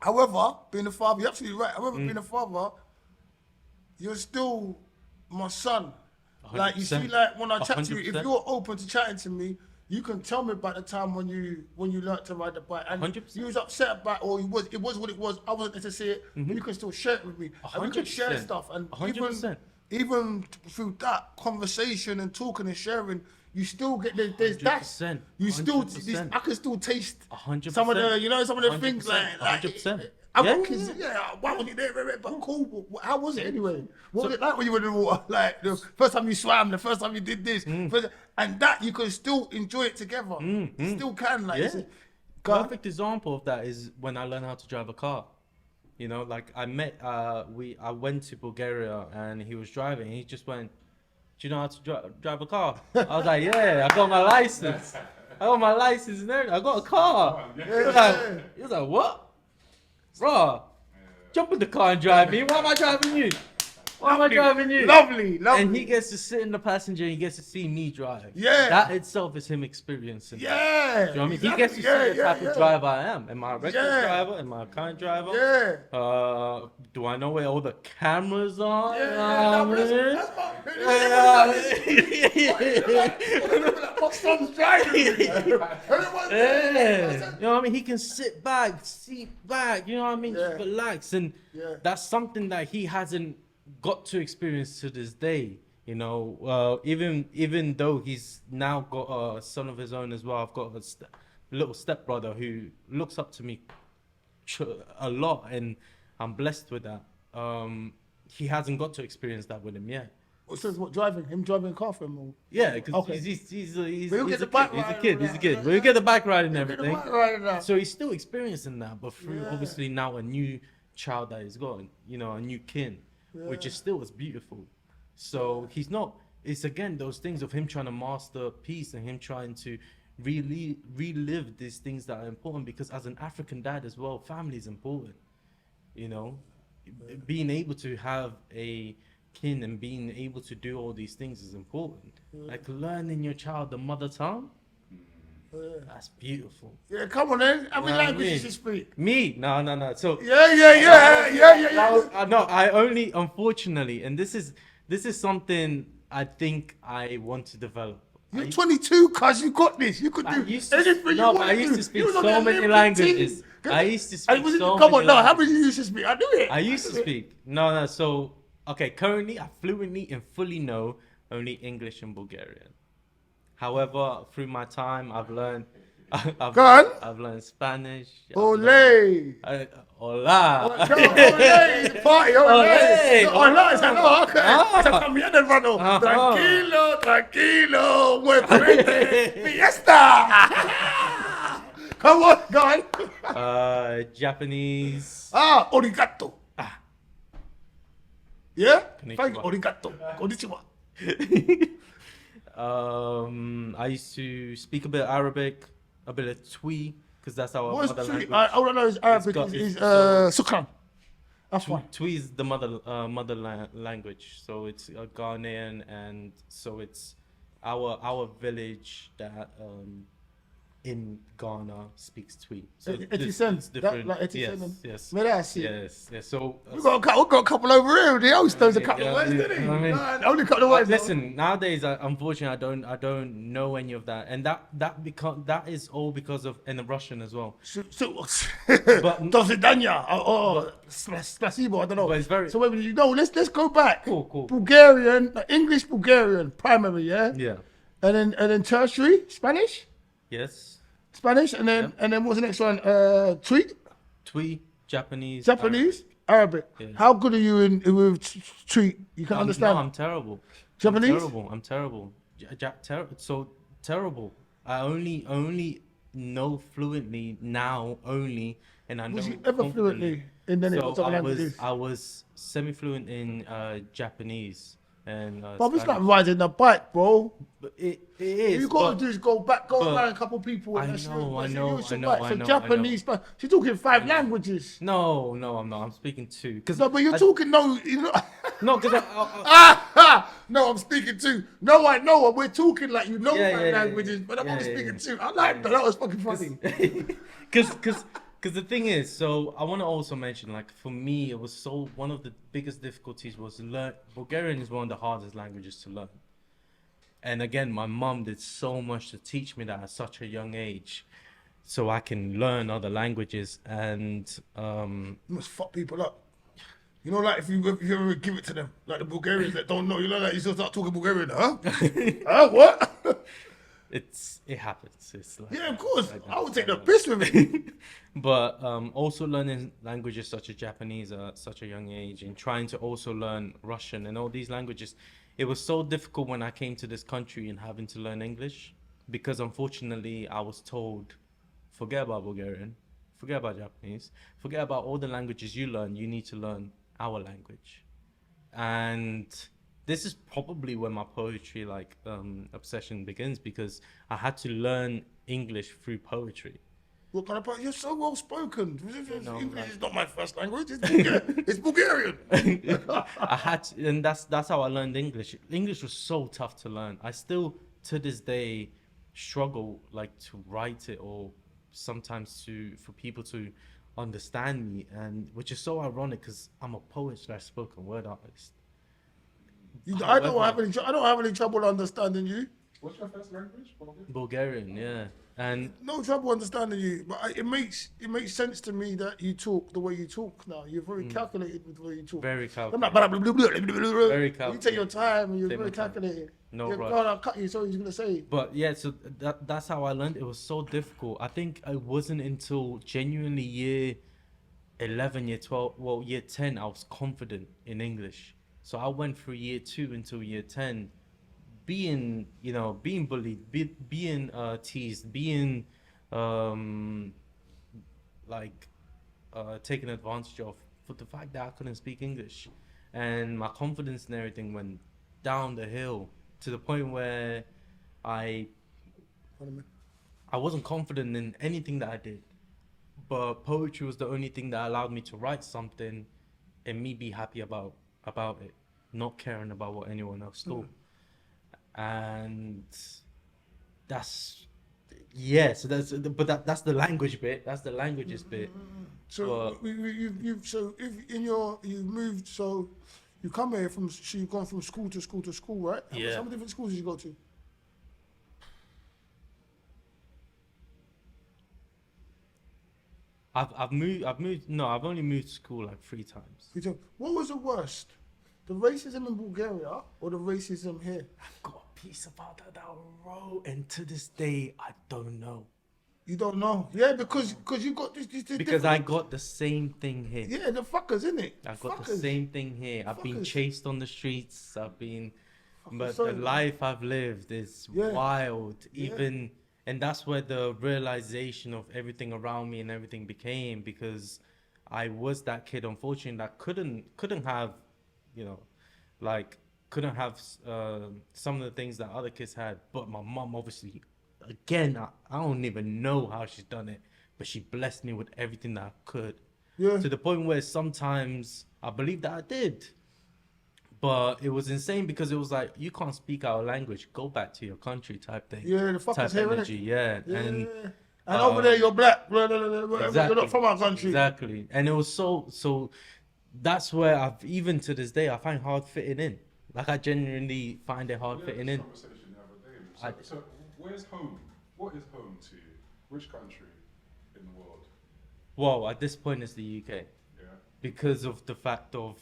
However, being a father, you're absolutely right. However, being a father, you're still my son. Like, you see, like, when I chat to you, if 100%. you're open to chatting to me, you can tell me about the time when you learnt to ride the bike and 100%. you was upset about, or it was what it was. I wasn't there to see it, but you can still share it with me. And we can share 100%. stuff, and 100%. even through that conversation and talking and sharing, you still get there's that. 100%. You still, 100%. I can still taste 100%. some of the, some of the things like 100%. I've Yeah, got kids, why was it there? But cool. How was it anyway? What was it like when you were in the water? Like the first time you swam, the first time you did this, and that you can still enjoy it together. Still can, like. Yeah. Perfect example of that is when I learned how to drive a car. You know, like I went to Bulgaria and he was driving. He just went, "Do you know how to drive a car?" I was like, "Yeah, I got my license. I got my license and everything. I got a car." He was like, "What? Bro, jump in the car and drive me. Why am I driving you? Why am I driving you?" Lovely. And he gets to sit in the passenger and he gets to see me drive. Yeah. That itself is him experiencing. Yeah. Do you know what I mean? He gets to see the type of driver I am. Am I a reckless driver? Am I a kind driver? Yeah. Do I know where all the cameras are? Yeah, my son's driving. Yeah. You know what I mean? He can sit back, seat back, you know what I mean? Just Yeah. relax. And Yeah. that's something that he hasn't got to experience to this day. You know, even though he's now got a son of his own as well. I've got a little stepbrother who looks up to me a lot, and I'm blessed with that. He hasn't got to experience that with him yet. What driving? Him driving a car for him? Or? Yeah, because Okay. he's We'll a get the kid. bike He's a ride kid. and He's a that. kid. We'll get the bike ride and Get the everything. bike ride and that. So he's still experiencing that, but through obviously now a new child that he's got, you know, a new kin, which is still as beautiful. So he's not. It's again those things of him trying to master peace and him trying to really relive these things that are important. Because as an African dad as well, family is important. You know, being able to have a kin and being able to do all these things is important. Like learning your child the mother tongue. That's beautiful. Yeah, come on then. How many Know what I languages mean? you speak? Me? No. So Yeah. no, I only, unfortunately, and this is something I think I want to develop. You're 22, cuz you got this. You could do anything you No, want but I used do. to speak You was on so the many Olympic languages. team. I used to And speak was it- so Come many on, no. How languages. many you used to speak? I do it. I used to speak. No. So, okay, currently I fluently and fully know only English and Bulgarian. However, through my time, I've learned. Go on. I've learned Spanish. Ole. Hola. No, ole. Party, ole. Ole. No, ole. I said, no, okay. Ah. I said, cambiando, hermano. Ajá. Tranquilo. Muy fuerte. Fiesta. Come on, go on. Japanese. Origato. Yeah? Konnichiwa. Thank you. Origato. Konnichiwa. I used to speak a bit of Arabic, a bit of Twi, because that's our What's mother Twi? language. All I know is Arabic got- is it's- Sukran. That's one. Twi is the mother language, so it's Ghanaian, and so it's our village that in Ghana speaks Twi. So it's different. Like Etienne. Yes. May I see? Yes. So We got a couple over here. The host knows a couple of Yeah, words, yeah, didn't he? I mean- Only a couple of words. listen, nowadays, unfortunately, I don't know any of that, and that is all because of in the Russian as well. But Do Zidania or Spasibo, I don't know. But it's very- So wait, let's go back. Cool. Bulgarian, English, Bulgarian, primary, yeah. Yeah. And then tertiary, Spanish, and then what's the next one? Tweet, Twi, Japanese. Japanese, Arabic. Yeah. How good are you in with tweet? You can understand. No, I'm terrible. Japanese? I'm terrible. So terrible. I only know fluently now only, and I know. Was you ever fluently in any So other languages? I was semi-fluent in Japanese and. But it's Spanish. like riding a bike, bro. But it is. You got but- to do is go but- around a couple people. And I that's know, it. I So know, you used to I know, bike. I So know, Japanese, but you're talking 5 languages. No, I'm not. I'm speaking 2. Cause No, but you're talking you know. No, because No, I'm speaking 2. No, I know. We're talking like you know Yeah, 5 yeah, languages, but I'm yeah, only yeah, speaking yeah. 2. I like that. That was fucking funny. Because the thing is, so I want to also mention, like for me, it was one of the biggest difficulties was Bulgarian is one of the hardest languages to learn. And again, my mum did so much to teach me that at such a young age, so I can learn other languages. And You must fuck people up. You know, like if you ever give it to them, like the Bulgarians that don't know, you know, like you still start talking Bulgarian, huh? Huh? What? it happens. It's like Yeah, of course. like I would take the that. piss with it. But also learning languages such as Japanese at such a young age, and trying to also learn Russian and all these languages. It was so difficult when I came to this country and having to learn English, because unfortunately I was told, forget about Bulgarian, forget about Japanese, forget about all the languages you learn. You need to learn our language. And this is probably where my poetry obsession begins, because I had to learn English through poetry. What kind of part? You're so well spoken. know, English like- is not my first language. It's Bulgarian. I had to, and that's how I learned English. English was so tough to learn. I still to this day struggle like to write it, or sometimes for people to understand me, and which is so ironic because I'm a poet/spoken word artist. I don't have any trouble understanding you. What's your first language? Bulgarian, yeah. And No trouble understanding you, but it makes sense to me that you talk the way you talk now. You're very calculated with the way you talk. very I'm calculated. not blah, blah, blah, blah, blah, blah, blah. Very You take your time and you're Take my very time. calculated. No Yeah, rush. God, I'll cut you, so he's gonna say. But yeah, so that's how I learned. It was so difficult. I think it wasn't until genuinely year 11, year 12, well, year 10, I was confident in English. So I went through year 2 until year 10, being bullied, being teased, being taken advantage of for the fact that I couldn't speak English, and my confidence and everything went down the hill to the point where I wasn't confident in anything that I did. But poetry was the only thing that allowed me to write something and me be happy about it, not caring about what anyone else thought. And that's so that's the language bit. That's the languages bit. So you moved, so you come here so you've gone from school to school to school, right? Yeah. How many different schools did you go to? I've moved. No, I've only moved to school like 3 times. What was the worst? The racism in Bulgaria or the racism here? I've got a piece about that I wrote, and to this day I don't know. You don't know? Yeah, because you got this Because I got the same thing here. Yeah, the fuckers, innit? I got the same thing here. I've been Fuckers. chased on the streets. But sorry, the man. life I've lived is Yeah. wild. Yeah. And that's where the realization of everything around me and everything became, because I was that kid, unfortunately, that couldn't have, couldn't have some of the things that other kids had. But my mom, obviously, again, I don't even know how she's done it, but she blessed me with everything that I could. Yeah. To the point where sometimes I believe that I did. But it was insane because it was like, you can't speak our language, go back to your country type thing. Yeah, the type fuckers here, innit? energy, yeah. Yeah. And over there you're black. Blah, blah, blah, blah, exactly, You're not from our country. Exactly. And it was so that's where I've, even to this day, I find hard fitting in. Like, I genuinely find it hard We had fitting this in. conversation the other day. So where's home? What is home to you? Which country in the world? Well, at this point, it's the UK. Yeah. Because of the fact of,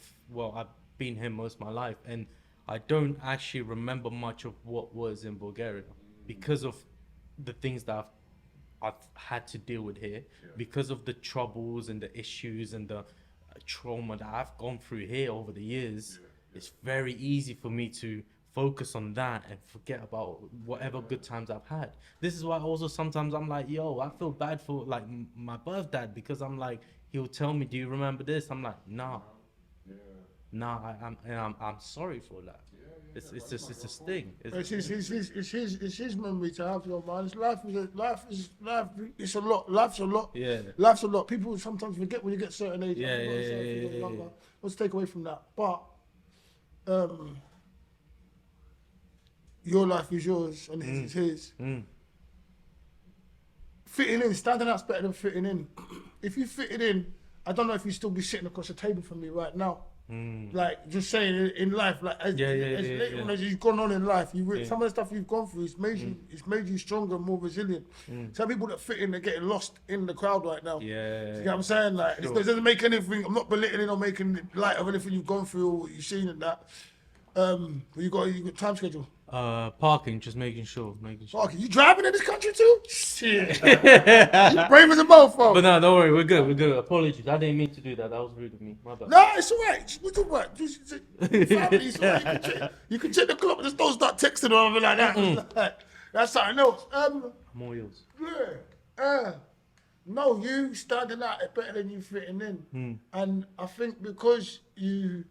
I've been here most of my life, and I don't actually remember much of what was in Bulgaria because of the things that I've had to deal with here, because of the troubles and the issues and the trauma that I've gone through here over the years. It's very easy for me to focus on that and forget about whatever good times I've had. This is why also sometimes I'm like, I feel bad for like my birth dad, because I'm like, he'll tell me, do you remember this? I'm like, nah. Yeah. Nah, I'm sorry for that. It's a sting. It's his memory to have your mind. Life. It's a lot. Life's a lot. Yeah. Life's a lot. People sometimes forget when you get certain age. Yeah. Let's take away from that. But your life is yours and his is his. Fitting in, standing out's better than fitting in. If you fitted in, I don't know if you'd still be sitting across the table from me right now. Like just saying in life, like as later on as you've gone on in life, some of the stuff you've gone through, it's made you stronger, more resilient. Some people that fit in, they're getting lost in the crowd right now. Yeah. You know what I'm saying? Like it doesn't make anything. I'm not belittling or making light of anything you've gone through or you've seen and that. But you got time schedule. Parking, just making sure. Parking. You driving in this country too? Shit. You brave as a mofo. But no, don't worry, we're good. Apologies, I didn't mean to do that. That was rude of me. My bad. No, it's alright. We talk about family. It's alright. You can check the clock. Just don't start texting or anything like that. That's something else. I'm all yours. Yeah. No, you standing out is better than you fitting in. And I think because you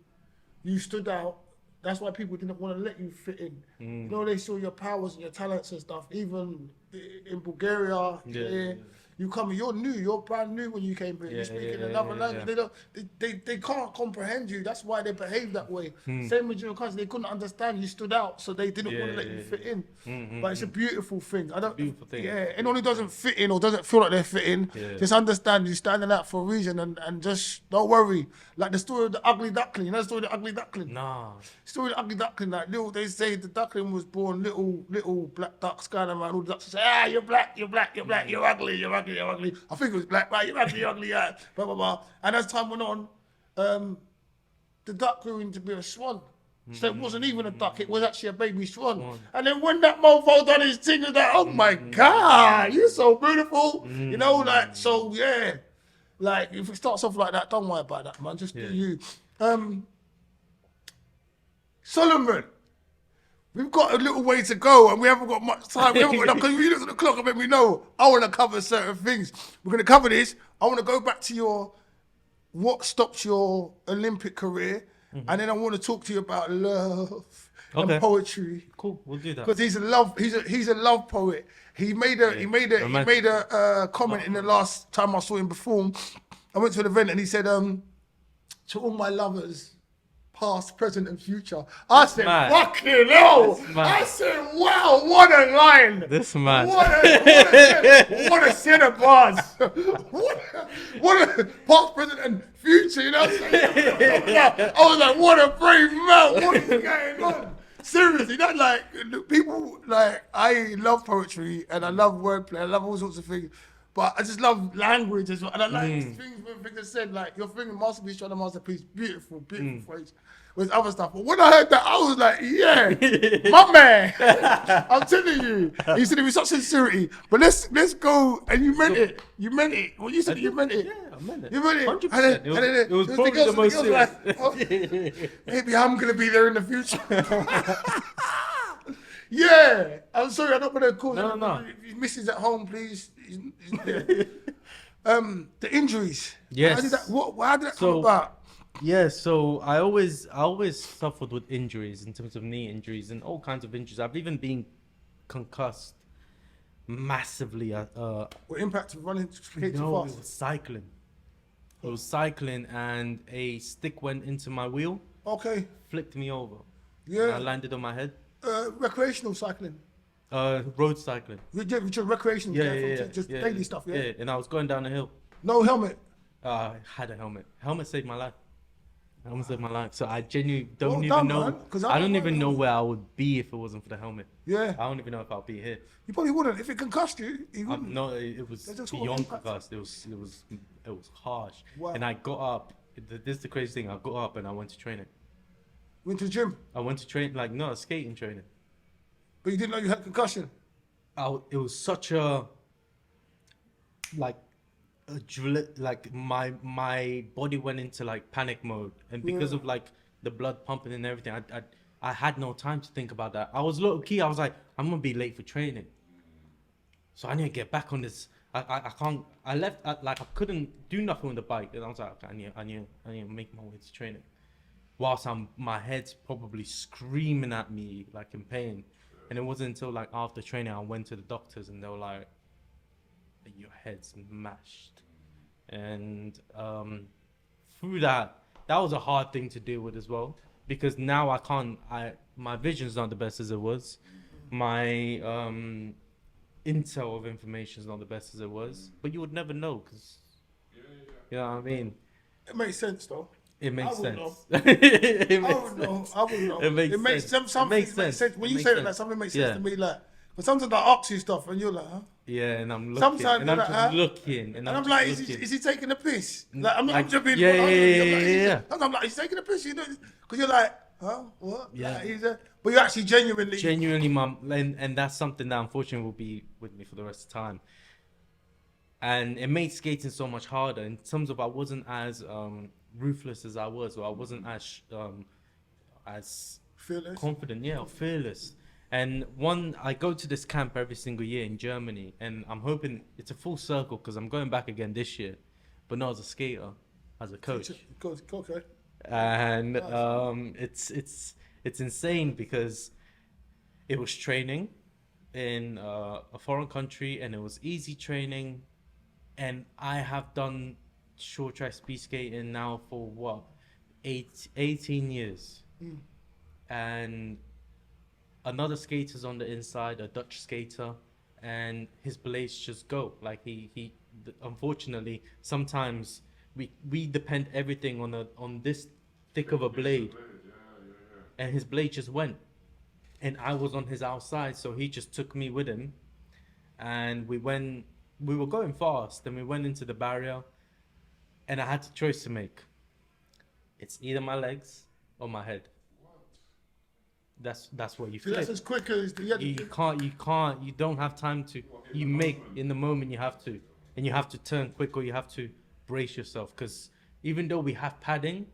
stood out, that's why people didn't want to let you fit in. You know, they saw your powers and your talents and stuff. Even in Bulgaria, you're new, you're brand new when you came here. You're speaking another language. They can't comprehend you. That's why they behave that way. Same with your cousin, they couldn't understand. You stood out, so they didn't want to let you fit in. But it's a beautiful thing. Beautiful thing. Yeah, anyone who doesn't fit in or doesn't feel like they're fitting, just understand you're standing out for a reason and just don't worry. Like the story of the ugly duckling. You know the story of the ugly duckling? Nah. Story of the ugly duckling. Like they say the duckling was born little black ducks going around. All the ducks say, you're black, you're ugly. I think it was black, right? You're ugly, yeah. Blah blah blah. And as time went on, the duck grew into be a swan. So it wasn't even a duck, it was actually a baby swan. And then when that mofo done his thing, it was like, oh my God, you're so beautiful. You know, like, so yeah. Like, if it starts off like that, don't worry about that, man. Just do you. Solomon, we've got a little way to go and we haven't got much time. We haven't got enough, because we look at the clock and then we know I want to cover certain things. We're going to cover this. I want to go back to what stopped your Olympic career. And then I want to talk to you about love and poetry. Cool, we'll do that. Because he's a love poet. He made a comment in the last time I saw him perform. I went to an event and he said, to all my lovers, past, present, and future. I said, fucking hell! I said, wow, what a line! This man. What a set of bars! what a past, present, and future, you know what I'm saying? I was like, what a brave man! What is going on? Seriously, that like, people, like, I love poetry and I love wordplay, I love all sorts of things. But I just love language as well. And I like things when Victor said, like, your thing, masterpiece, trying to masterpiece, beautiful phrase. With other stuff. But when I heard that, I was like, yeah, my man. I'm telling you. He said it with such sincerity. But let's go. And you meant it. You meant it. Well, you said you meant it. Yeah, I meant it. You meant it. 100%. It was probably the most serious. Like, oh, maybe I'm going to be there in the future. Yeah. I'm sorry, I'm not going to call you. No. If Mrs. at home, please. The injuries. Yes. How did that come about? Yeah, so I always suffered with injuries in terms of knee injuries and all kinds of injuries. I've even been concussed massively. What impact of running too fast? No, it was cycling. It was cycling and a stick went into my wheel. Okay. Flipped me over. Yeah. And I landed on my head. Recreational cycling. Road cycling. Which is recreational, just daily stuff, yeah? Yeah, and I was going down the hill. No helmet? I had a helmet. Helmet saved my life. Helmet saved my life. So I genuinely don't Well even done, know. man, I don't even know where I would be if it wasn't for the helmet. Yeah. I don't even know if I'll be here. You probably wouldn't. If it concussed you, you wouldn't. No, it was There's a sort of beyond impact. concussed. It was harsh. Wow. And I got up. This is the crazy thing. I got up and I went to training. Went to the gym, I went to train skating training. but you didn't know you had concussion. It was such a my body went into like panic mode, and because of like the blood pumping and everything, I had no time to think about that. I was low key. I was like, I'm gonna be late for training, so I need to get back on this. I can't. I left I couldn't do nothing with the bike, and I was like, okay, I need to make my way to training, whilst my head's probably screaming at me like in pain. And it wasn't until like after training I went to the doctors and they were like, your head's mashed. And through that was a hard thing to deal with as well, because now my vision's not the best as it was. My intel of information is not the best as it was, but you would never know, because you know what I mean. It makes sense though. It makes I wouldn't sense. It I makes don't know. sense. I wouldn't know. It makes makes sense. some It makes things make sense. sense. When It you makes say that, sense. like, something makes Yeah. sense to me. Like, but sometimes I ask you stuff, and you're like, huh? Yeah, and I'm looking, Sometimes and I'm you're just like, huh? looking, And I'm I'm just like, looking. is he taking the piss? Like, I'm not Like, I'm just being yeah, 100 with you. I'm yeah, like, yeah, yeah, yeah. sometimes I'm like, he's taking the piss, you know? Because you're like, huh? What? Yeah. Like, but you're actually Genuinely, mum, and that's something that unfortunately will be with me for the rest of the time. And it made skating so much harder in terms of I wasn't as ruthless as I was, or I wasn't as fearless. confident, yeah, or fearless. And I go to this camp every single year in Germany, and I'm hoping it's a full circle because I'm going back again this year, but not as a skater, as a coach. Okay. And Nice. it's insane because it was training in a foreign country, and it was easy training. And I have done short track speed skating now for what, 18 years. And another skater's on the inside, a Dutch skater, and his blades just go. Like unfortunately, sometimes we depend everything on this thick of a blade, and his blade just went. And I was on his outside, so he just took me with him, and we were going fast, and we went into the barrier, and I had a choice to make. It's either my legs or my head. That's what you So that's flip. as quick as You don't have time to. You make in the moment, you have to, and you have to turn quick, or you have to brace yourself, because even though we have padding,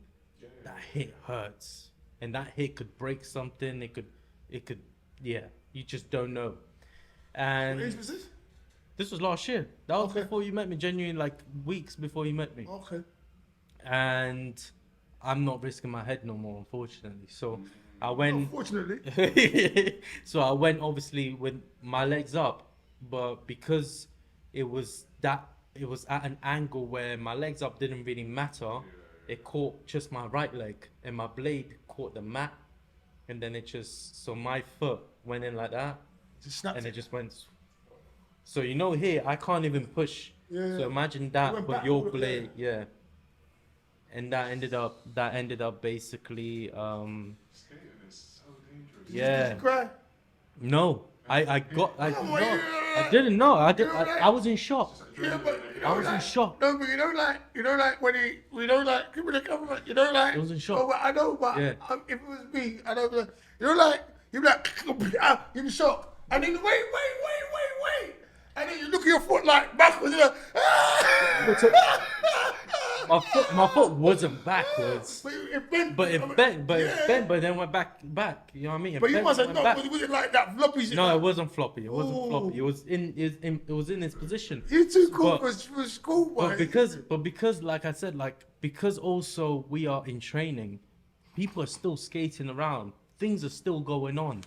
that hit hurts, and that hit could break something. It could, yeah. You just don't know. And What age was this? this was last year. That was Okay. before you met me. Genuinely, like weeks before you met me. Okay. And I'm not risking my head no more, unfortunately. So I went. Unfortunately. So I went obviously with my legs up, but because it was at an angle where my legs up didn't really matter. It caught just my right leg, and my blade caught the mat, and then so my foot went in like that, Just snapped and it. it just went. So here I can't even push. Yeah. So imagine You that went with back your all the- blade, yeah. And that ended up basically Skating is so dangerous. yeah. Did you cry? No, I Come on, I didn't know. I was in shock. Yeah, but I was in shock. No, but like when give me the government, It was in shock. Oh, I know, but Yeah. if it was me, I know, you'd be like, you're in shock, and then wait, and then you look at your foot like backwards, you're like, My foot wasn't backwards, But it bent. but I it mean, bent, yeah. but then went back. You know what I mean? It But you bent, must have went known. back. Was it like that floppy shit? No, like, it wasn't floppy. It wasn't Ooh. floppy. It was in its position. You're too cool But- for school, But because like I said, because also we are in training, people are still skating around. Things are still going on.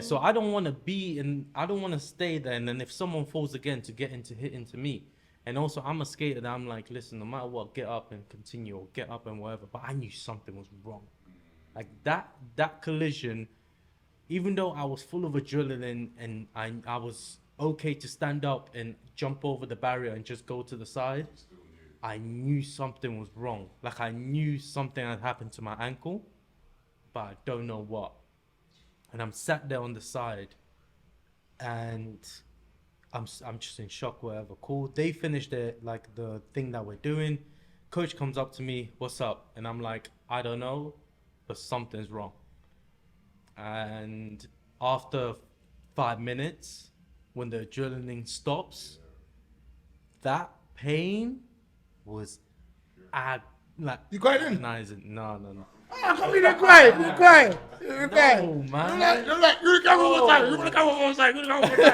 So I don't want to stay there, and then if someone falls again to hit into me. And also I'm a skater that I'm like, listen, no matter what, get up and continue, or get up and whatever. But I knew something was wrong. Like that collision, even though I was full of adrenaline and I was okay to stand up and jump over the barrier and just go to the side, I knew something was wrong. Like I knew something had happened to my ankle, but I don't know what. And I'm sat there on the side, and I'm just in shock, whatever. Cool. They finished the thing that we're doing. Coach comes up to me, what's up? And I'm like, I don't know, but something's wrong. And after 5 minutes, when the adrenaline stops, that pain was You cried in? agonizing. No. I can't be that crying. You crying. You crying. No, man. You're like, you come one more time. You want to come one more time. You come one more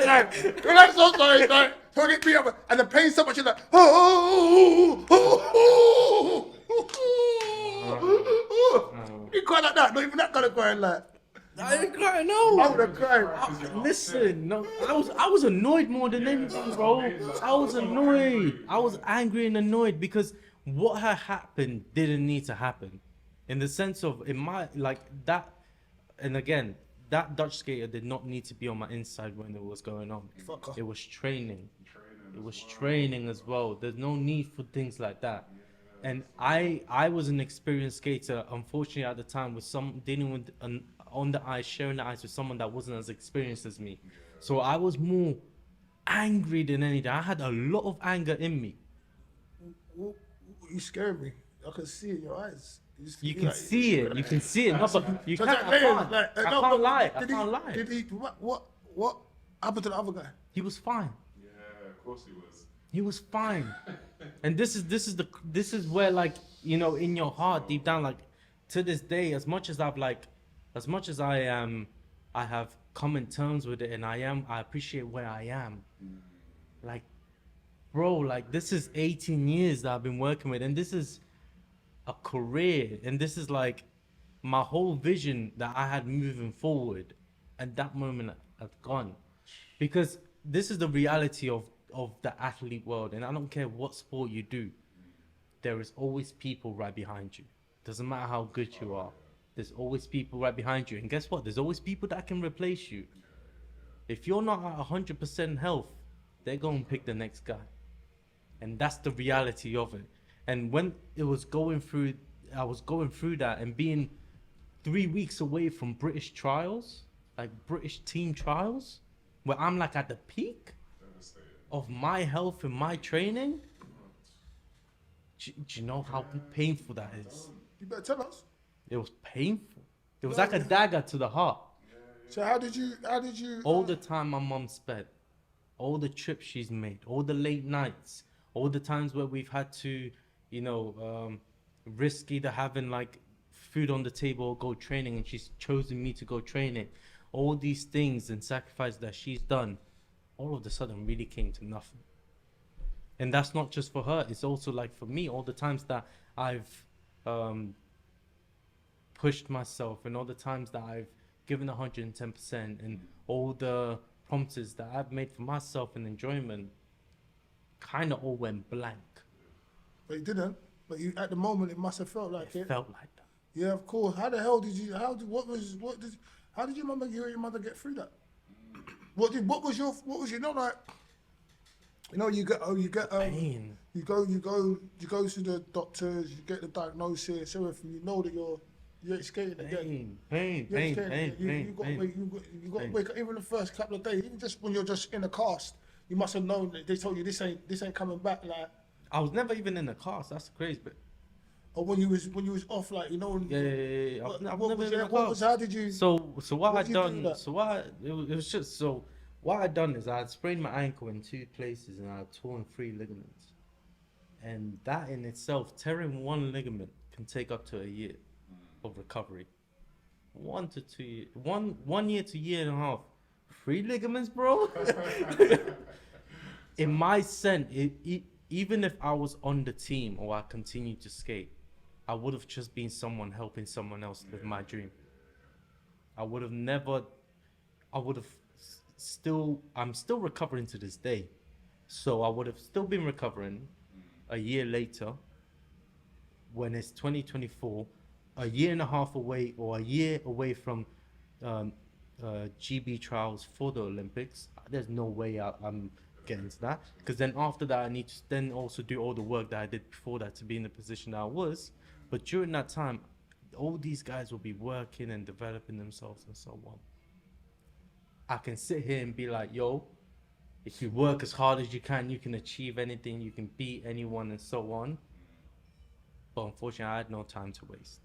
time. You're like, so sorry. So get me up. And the pain's so much. You're like, You cry like that. Not even that kind of crying like. I didn't cry, no. I would have cried. Listen, no, I was annoyed more than anything, bro. I was annoyed. I was angry and annoyed because what had happened didn't need to happen. In the sense of, that, and again, that Dutch skater did not need to be on my inside when it was going on. Fuck off. It was training. It was training as well. There's no need for things like that. And I was an experienced skater, unfortunately at the time, with some dealing with on the ice, sharing the ice with someone that wasn't as experienced as me. So I was more angry than anything. I had a lot of anger in me. Well, you scared me. I can see it in your eyes. You can see it. You can see it. No, but you So can't. it's I like, can't. like, I no, can't but lie. I did can't he, lie. Did he? What happened to the other guy? He was fine. Yeah, of course he was. He was fine. And this is where, like, you know, in your heart, deep down, like, to this day, as much as I have come in terms with it, and I appreciate where I am. Like, bro, like, this is 18 years that I've been working with, and this is a career, and this is like my whole vision that I had moving forward. At that moment, I've gone, because this is the reality of the athlete world, and I don't care what sport you do, there is always people right behind you. Doesn't matter how good you are, there's always people right behind you, and guess what? There's always people that can replace you. If you're not at 100% health, they're going to pick the next guy, and that's the reality of it. And when I was going through that, and being 3 weeks away from British trials, like British team trials, where I'm like at the peak of my health and my training. Do you know how painful that is? You better tell us. It was painful. It was like a dagger to the heart. So how did you? All the time my mum spent, all the trips she's made, all the late nights, all the times where we've had to, you know, risk either having like food on the table or go training, and she's chosen me to go training. All these things and sacrifices that she's done, all of a sudden really came to nothing. And that's not just for her, it's also like for me, all the times that I've pushed myself, and all the times that I've given 110%, and all the promises that I've made for myself and enjoyment kind of all went blank. But you didn't. But you, at the moment, it must have felt like it. Felt like that. Yeah, of course. How the hell did you? How did your mother get through that? What was your not like? You know, you get Pain. you go to the doctors, you get the diagnosis, everything. You know that you ain't skating again. Pain. You got to wake up. Even the first couple of days, even just when you're just in the cast, you must have known that they told you this ain't coming back. Like, I was never even in the cast. That's the crazy bit. or when you was off, like, you know. Yeah. What was how did you? So what what I did you do done? that? It was just so. What I done is I had sprained my ankle in 2 places, and I had torn 3 ligaments. And that in itself, tearing 1 ligament can take up to a year of recovery. 1 to 2 years, 1 year to year and a half. 3 ligaments, bro. In my sense, even if I was on the team or I continued to skate, I would have just been someone helping someone else live my dream. I'm still recovering to this day. So I would have still been recovering a year later, when it's 2024, a year and a half away, or a year away from GB trials for the Olympics. There's no way I'm getting to that, because then after that I need to then also do all the work that I did before that to be in the position that I was. But during that time, all these guys will be working and developing themselves and so on. I can sit here and be like, yo, if you work as hard as you can achieve anything, you can beat anyone and so on. But unfortunately, I had no time to waste.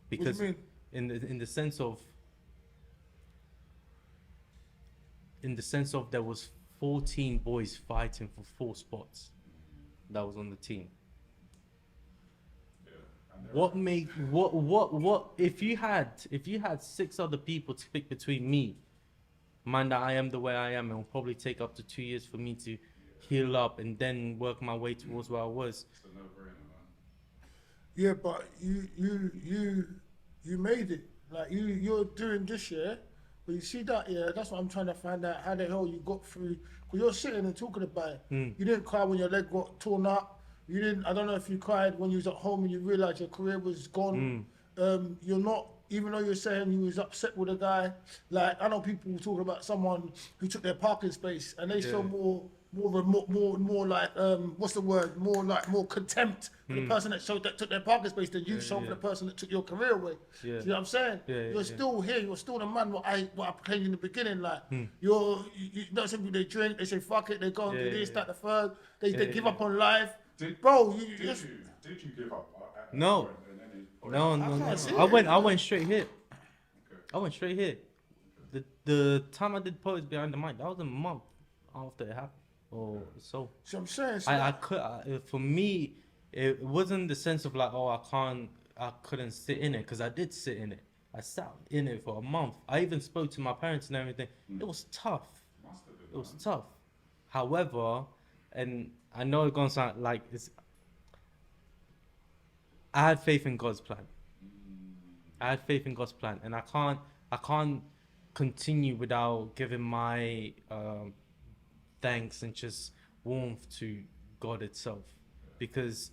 Because What do you mean? in the sense of there was 14 boys fighting for 4 spots that was on the team. What if you had 6 other people to pick between me, mind that I am the way I am, and it will probably take up to 2 years for me to heal up and then work my way towards where I was. It's a no-brainer, man. Yeah, but you made it. Like, you're doing this year, but you see that, yeah, that's what I'm trying to find out, how the hell you got through. Because you're sitting and talking about it. You didn't cry when your leg got torn up. You didn't, I don't know if you cried when you was at home and you realised your career was gone. You're not, even though you're saying you was upset with a guy, like, I know people talking about someone who took their parking space and they still more more like what's the word? More contempt for the person that took their parking space than you show for the person that took your career away. Yeah. Do you know what I'm saying? You're still here. You're still the man. What I proclaimed in the beginning. Like you know, some people they drink, they say fuck it, they go and do this, that, the third. They give up on life, bro. Did you give up? No. In any point? No. I went straight here. Okay. I went straight here. The time I did Poets Behind the Mic, that was a month after it happened. Or so. So I'm saying. For me, it wasn't the sense of like, oh, I couldn't sit in it, because I did sit in it. I sat in it for a month. I even spoke to my parents and everything. It was tough. It was tough. However, and I know it's gonna sound like I had faith in God's plan. I had faith in God's plan, and I can't continue without giving my thanks and just warmth to God itself, because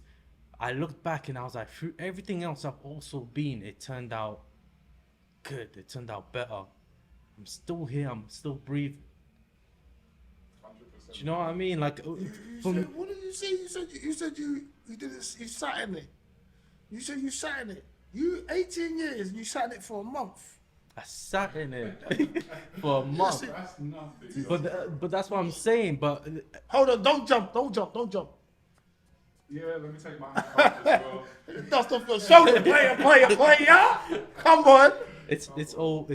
I looked back and I was like, through everything else I've also been, it turned out good. It turned out better. I'm still here. I'm still breathing. 100%. Do you know what I mean? Like, What did you say? You said you did it. You sat in it. You said you sat in it. You 18 years and you sat in it for a month. I sat in it for a month. That's nothing. But that's what I'm saying. But Hold on, don't jump. Yeah, let me take my hand off as well. Dust off your shoulder, player. Come on. it's all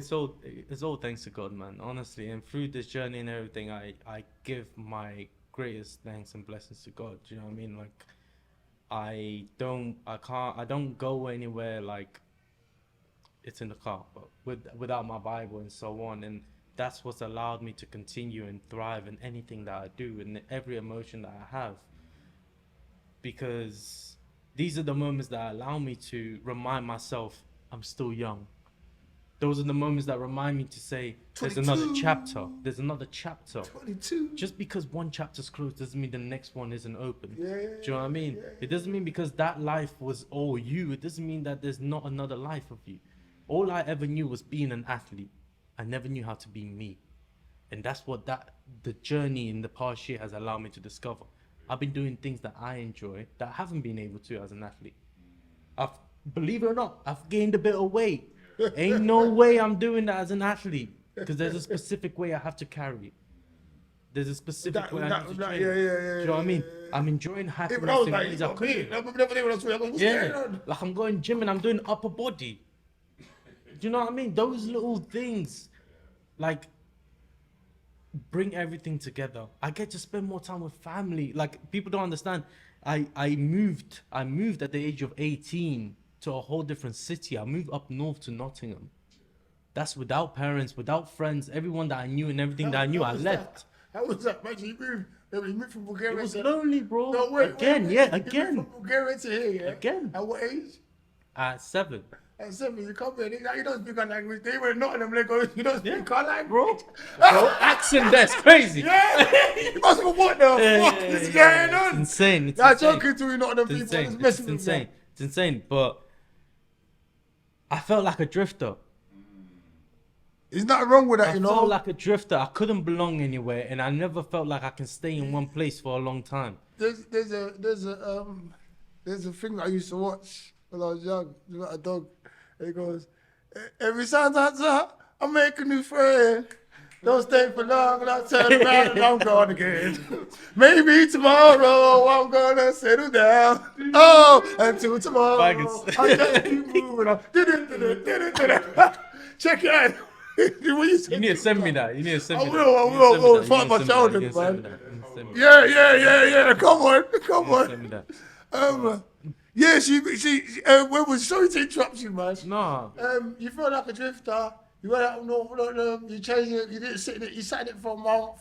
thanks to God, man. Honestly, and through this journey and everything, I give my greatest thanks and blessings to God. Do you know what I mean? Like, I don't go anywhere like it's in the car, but without my Bible and so on. And that's what's allowed me to continue and thrive in anything that I do and every emotion that I have, because these are the moments that allow me to remind myself I'm still young. Those are the moments that remind me to say there's 22. another chapter. There's another chapter. 22. Just because one chapter's closed doesn't mean the next one isn't open. Yeah, Do you know what I mean? yeah. It doesn't mean because that life was all you, it doesn't mean that there's not another life of you. All I ever knew was being an athlete. I never knew how to be me. And that's what the journey in the past year has allowed me to discover. I've been doing things that I enjoy that I haven't been able to as an athlete. Believe it or not, I've gained a bit of weight. Ain't no way I'm doing that as an athlete, because there's a specific way I have to carry it. There's a specific way I have to train. Yeah. Do you know what I mean? I'm enjoying happiness Even I was in like, ways you I got couldn't. me. Yeah, like I'm going gym and I'm doing upper body. Do you know what I mean? Those little things, like, bring everything together. I get to spend more time with family. Like, people don't understand. I moved at the age of 18 to a whole different city. I moved up north to Nottingham. That's without parents, without friends, everyone that I knew and everything that I knew, I left. How was that? Imagine you moved from Bulgaria. It was lonely, bro. No, wait, again. You moved Again. from Bulgaria to here, yeah? Again. At what age? At 7. At 7, you come here, you don't speak our language. They were not in them, you don't speak our language. Bro, accent that's crazy. Yeah, you must be what the fuck is going on? It's insane. It's Nah, insane. joking to you, not them It's people. insane. Just messing It's with insane. It's insane. But I felt like a drifter. There's nothing wrong with that, I you know. felt like a drifter. I couldn't belong anywhere, and I never felt like I can stay in one place for a long time. There's a thing I used to watch when I was young. There's like a dog. It goes, every Santana, I make a new friend. Don't stay for long, and I turn around and I'm gone again. Maybe tomorrow I'm gonna settle down. Oh, until tomorrow I just keep moving on. Check it out. You need to send me that. You need to send me that. I will. It's part of my childhood, man. Yeah. Come on. Send me that. Yeah, she where was sorry to interrupt you, man. No. You feel like a drifter. You went out north, you changed it, you didn't sit in it, you sat in it for a month.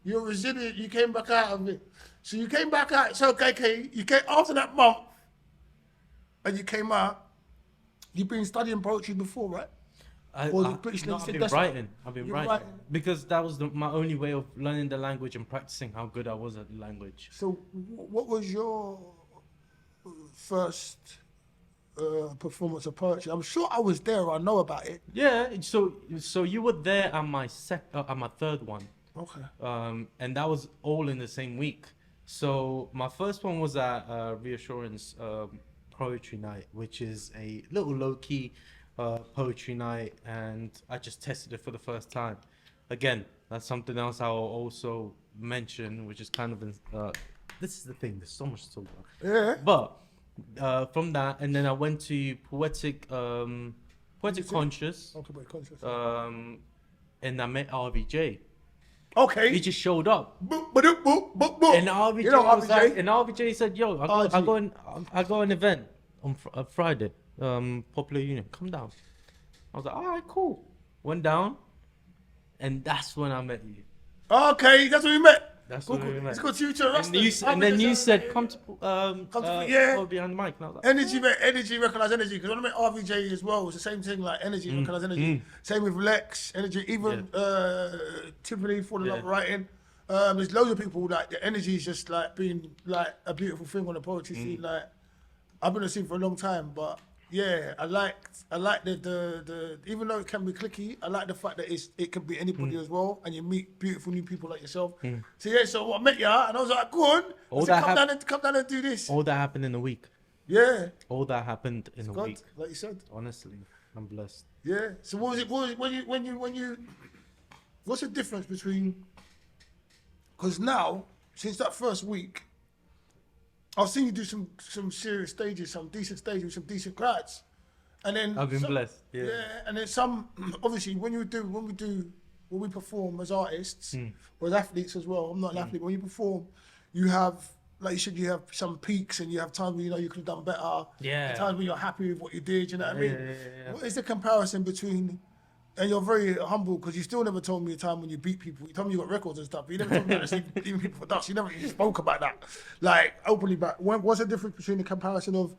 You're resilient, you came back out of it. So you came back out, so okay, you came after that month and you came out, you've been studying poetry before, right? I've been writing. Because that was my only way of learning the language and practicing how good I was at the language. So what was your first performance of poetry? I'm sure I was there. I know about it. Yeah. So you were there at my third one. Okay. And that was all in the same week. So my first one was at Reassurance Poetry Night, which is a little low-key poetry night, and I just tested it for the first time. Again, that's something else I'll also mention, which is kind of this is the thing. There's so much to talk about. Yeah. But from that, and then I went to Poetic Conscious, Okay, but conscious. and I met RVJ. Okay. He just showed up. Boop, ba-doop, boop, boop, boop. And RVJ You know was RVJ? like, and RVJ said, "Yo, I RG. got an event on Friday, Popular Union. Come down." I was like, "All right, cool." Went down, and that's when I met you. Okay, that's when we met. That's Cool, when cool. we met. It's got future And then you said, "Come to yeah. go behind the mic." And I was like, Energy, recognize energy. Because when I met RVJ as well, it's the same thing. Like energy, recognize energy. Same with Lex, energy. Even Tiffany falling up writing. There's loads of people like the energy is just like being like a beautiful thing on the poetry scene. Like I've been on the scene for a long time, but yeah, I like the even though it can be clicky, I like the fact that it can be anybody as well, and you meet beautiful new people like yourself. So yeah, so I met you, and I was like, go on, I said, come down and do this. all that happened in a week. Yeah, All that happened in a God, week. like you said. Honestly, I'm blessed. Yeah. So what was it? What was it when you? What's the difference between? Because now, since that first week, I've seen you do some serious stages, some decent stages, some decent crowds, and then I've been blessed. Yeah. and then some. Obviously, when we perform as artists or as athletes as well. I'm not an athlete. But when you perform, you have, like you said, you have some peaks, and you have times where you know you could have done better. Yeah. And times when you're happy with what you did. You know what I mean? Yeah. What is the comparison between? And you're very humble because you still never told me a time when you beat people. You told me you got records and stuff, but you never told me that leaving people for dust. You never even spoke about that, like openly. But what's the difference between the comparison of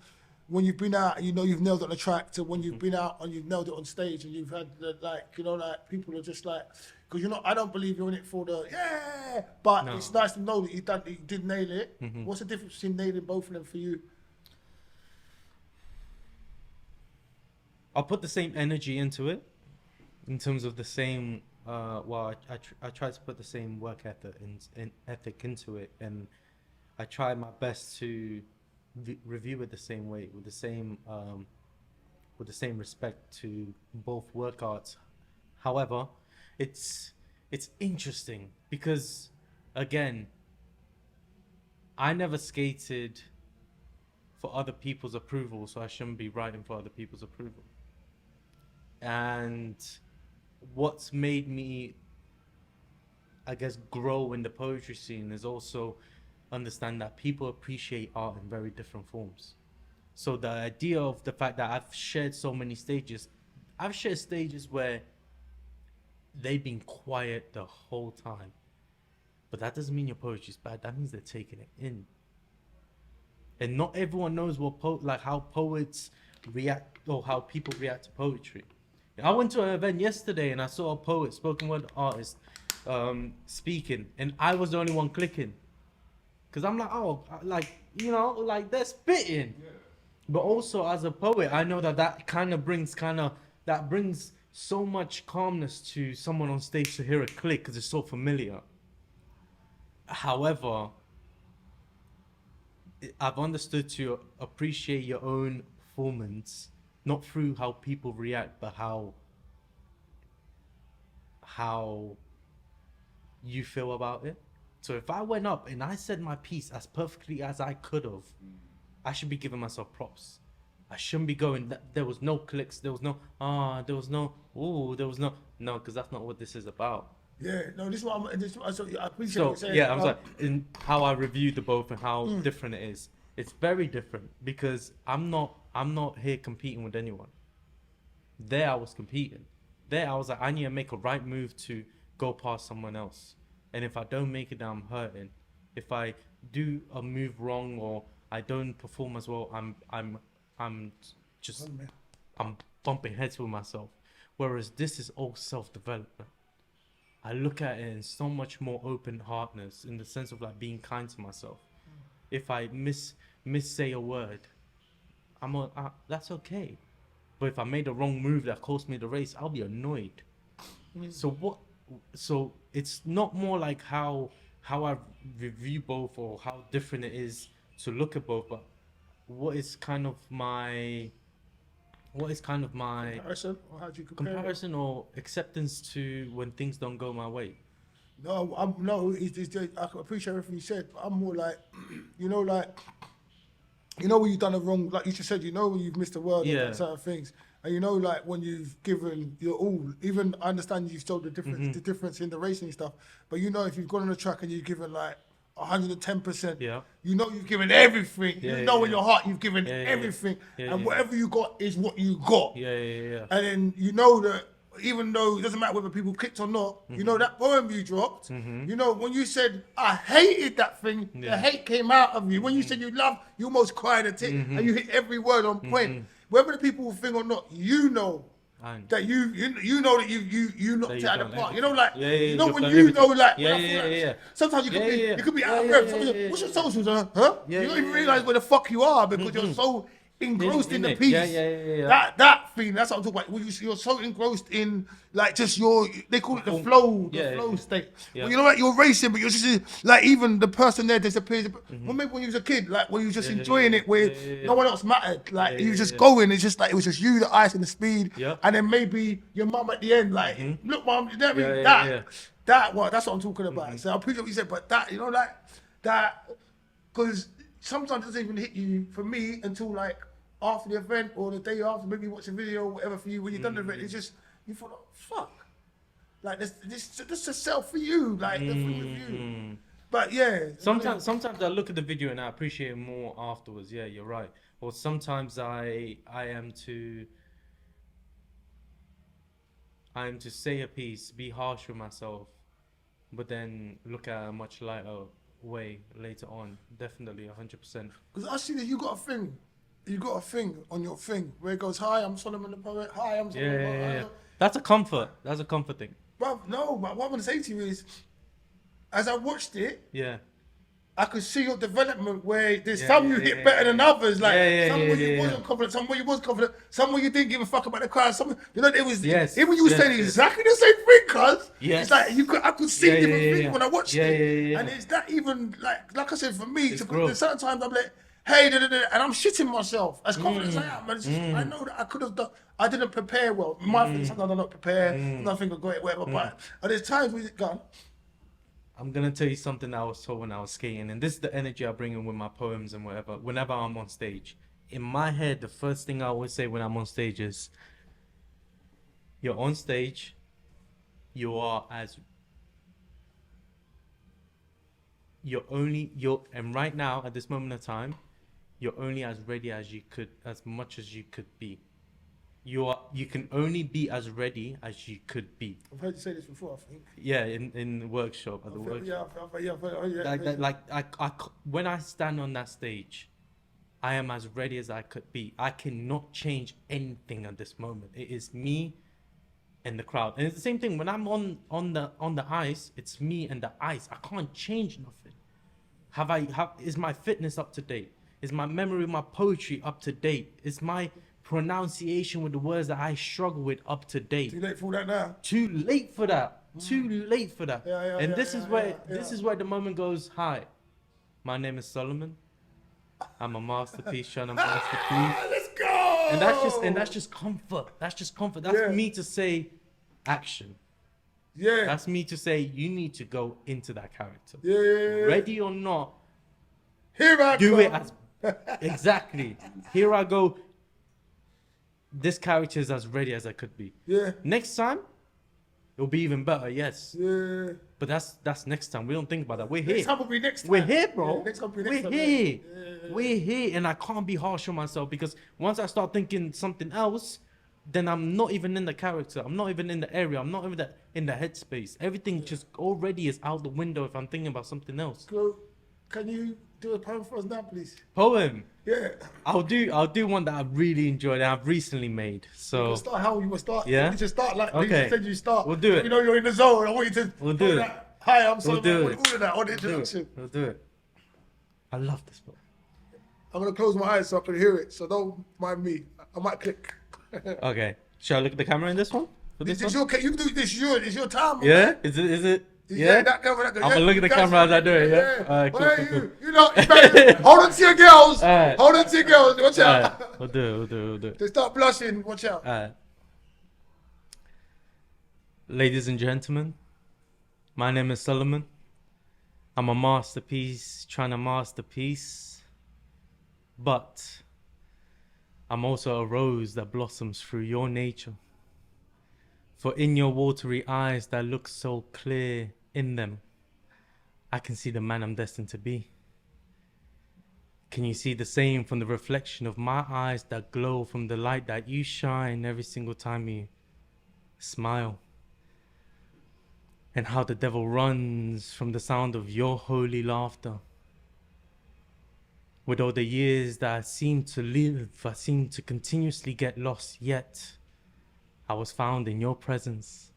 when you've been out and you know you've nailed it on the track to when you've been out and you've nailed it on stage and you've had like people are just like, because I don't believe you're in it for the but No. it's nice to know that you did nail it. What's the difference between nailing both of them for you? I'll put the same energy into it, in terms of the same. I try to put the same work ethic into it, and I try my best to review it the same way, with the same respect to both work arts. However, it's interesting because, again, I never skated for other people's approval, so I shouldn't be writing for other people's approval. And what's made me, I guess, grow in the poetry scene is also understand that people appreciate art in very different forms. So the idea of the fact that I've shared so many stages, I've shared stages where they've been quiet the whole time. But that doesn't mean your poetry's bad. That means they're taking it in. And not everyone knows how poets react, or how people react to poetry. I went to an event yesterday and I saw a poet, spoken word artist, speaking, and I was the only one clicking. Because I'm like, they're spitting. Yeah. But also as a poet, I know that brings so much calmness to someone on stage to hear a click because it's so familiar. However, I've understood to appreciate your own performance, not through how people react, but how you feel about it. So if I went up and I said my piece as perfectly as I could have, I should be giving myself props. I shouldn't be going, there was no clicks, there was no, no, because that's not what this is about. Yeah, no, this is what I appreciate So, what you're saying. yeah, I'm sorry, in how I reviewed the both and how different it is. It's very different because I'm not here competing with anyone. There I was competing. There I was like, I need to make a right move to go past someone else. And if I don't make it, then I'm hurting. If I do a move wrong or I don't perform as well, I'm bumping heads with myself. Whereas this is all self-development. I look at it in so much more open-heartedness, in the sense of like being kind to myself. If I say a word, that's okay. But if I made a wrong move that cost me the race, I'll be annoyed. So So it's not more like how I review both or how different it is to look at both, but what is kind of my Comparison, or how do you compare it? comparison or acceptance to when things don't go my way. No, I can appreciate everything you said, but I'm more like, like, when you've done it wrong, like you just said, when you've missed the word Yeah. on certain things, and like when you've given your all. Even I understand you've told the difference in the racing stuff, but if you've gone on the track and you've given like 110%, Yeah. you've given everything. Yeah, In yeah. your heart you've given Yeah, yeah, everything, yeah, and yeah. whatever you got is what you got. Yeah, yeah, yeah. And then that even though it doesn't matter whether people clicked or not, that poem you dropped, when you said, I hated that thing, the hate came out of you. When you said you loved, you almost cried at it, and you hit every word on point. Whether the people will think or not, I know. that you know that you knocked That it you've out of the done park. everything. Yeah, yeah, When you've you done know everything. like Yeah, when I feel yeah, like, yeah. sometimes you could Yeah, be yeah. you could be Yeah, out of yeah, breath. yeah, What's your yeah, socials, huh? Yeah, You don't yeah, even yeah, realise where the fuck you are because you're so engrossed in the it. piece. Yeah, yeah, yeah, yeah. That thing, that's what I'm talking about. When you're so engrossed in like just they call it the Yeah, flow yeah. state. Yeah. When like you're racing, but you're just like even the person there disappears. Well, maybe when you was a kid, like when you was just Yeah, enjoying yeah, it, where yeah. no one else mattered. Like Yeah, you was yeah, just yeah. going. It's just like it was just you, the ice, and the speed. Yeah. And then maybe your mum at the end, like, look, mum, you know what I mean? Yeah, yeah, yeah. That's what I'm talking about. So I appreciate what you said, but that, like that, because sometimes it doesn't even hit you for me until like after the event or the day after, maybe you watch a video or whatever for you when you've done the event. It's just you thought, oh, fuck, like this is a self for you, like the thing with you. But yeah, Sometimes I look at the video and I appreciate it more afterwards. Yeah, you're right. Or sometimes I am to say a piece, be harsh with myself, but then look at a much lighter way later on. Definitely, 100%. because I see that you got a thing. You got a thing on your thing where it goes, "Hi, I'm Solomon the poet. Hi, I'm Solomon." Yeah. That's a comfort. That's a comfort thing. But no, but what I'm gonna say to you is, as I watched it, Yeah. I could see your development where there's some you hit better than others. Like some where you wasn't confident, some where you was confident, some where you didn't give a fuck about the crowd. Some, it was even you were saying exactly the same thing, cuz it's like I could see different things when I watched it. And it's that even like I said for me, there's certain times I'm like, hey, and I'm shitting myself as confident as I am. But it's just, I know that I could have done. I didn't prepare well. My thing, sometimes I'm not prepared. Nothing will go it, whatever. But there's times where it's gone. I'm gonna tell you something that I was told when I was skating, and this is the energy I bring in with my poems and whatever. Whenever I'm on stage, in my head, the first thing I always say when I'm on stage is, "You're on stage. You are as and right now at this moment of time, you're only as ready as you could, as much as you could be. You can only be as ready as you could be." I've heard you say this before, I think. Yeah, in the workshop, at the workshop. When I stand on that stage, I am as ready as I could be. I cannot change anything at this moment. It is me and the crowd. And it's the same thing when I'm on the ice, it's me and the ice. I can't change nothing. Is my fitness up to date? Is my memory, my poetry up to date? Is my pronunciation with the words that I struggle with up to date? Too late for that now. Too late for that. Too late for that. This is where the moment goes, "Hi, my name is Solomon. I'm a masterpiece, trying to masterpiece." Let's go. And that's just comfort. That's just comfort. That's me to say action. Yeah. That's me to say you need to go into that character. Yeah. Ready or not, Here I do go. it as exactly. Here I go. This character is as ready as I could be. Yeah. Next time, it'll be even better. Yes. Yeah. But that's next time. We don't think about that. We're here. Next time will be next time. We're here, bro. Yeah, next time will be next We're time. here. Yeah. We're here, and I can't be harsh on myself because once I start thinking something else, then I'm not even in the character. I'm not even in the area. I'm not even in the headspace. Everything just already is out the window if I'm thinking about something else. So, can you do a poem for us now, please? Poem. Yeah. I'll do one that I've really enjoyed and I've recently made. So You start how you will start. Yeah? You just start like Okay. you said you start. We'll do it. You know you're in the zone. I want you to We'll do it. that. Hi, I'm We'll Solomon. do All it. of that on the We'll do introduction. it. We'll do it. I love this book. I'm gonna close my eyes so I can hear it. So don't mind me. I might click. Okay. Shall I look at the camera in this one? for This this is one? your, you can do this. It's your time. Yeah? Man. Is it? Yeah, Yeah? that camera. I'm gonna look at the camera as I do it, yeah? Alright, cool, Well, cool, cool. you know, you better hold on to your girls. Alright. Hold on to your girls. Watch out. Alright, we'll do it. They start blushing. Watch out. Alright. Ladies and gentlemen, my name is Solomon. I'm a masterpiece, trying to masterpiece. But I'm also a rose that blossoms through your nature. For in your watery eyes that look so clear in them, I can see the man I'm destined to be. Can you see the same from the reflection of my eyes that glow from the light that you shine every single time you smile? And how the devil runs from the sound of your holy laughter. With all the years that I seem to live, I seem to continuously get lost, yet I was found in your presence.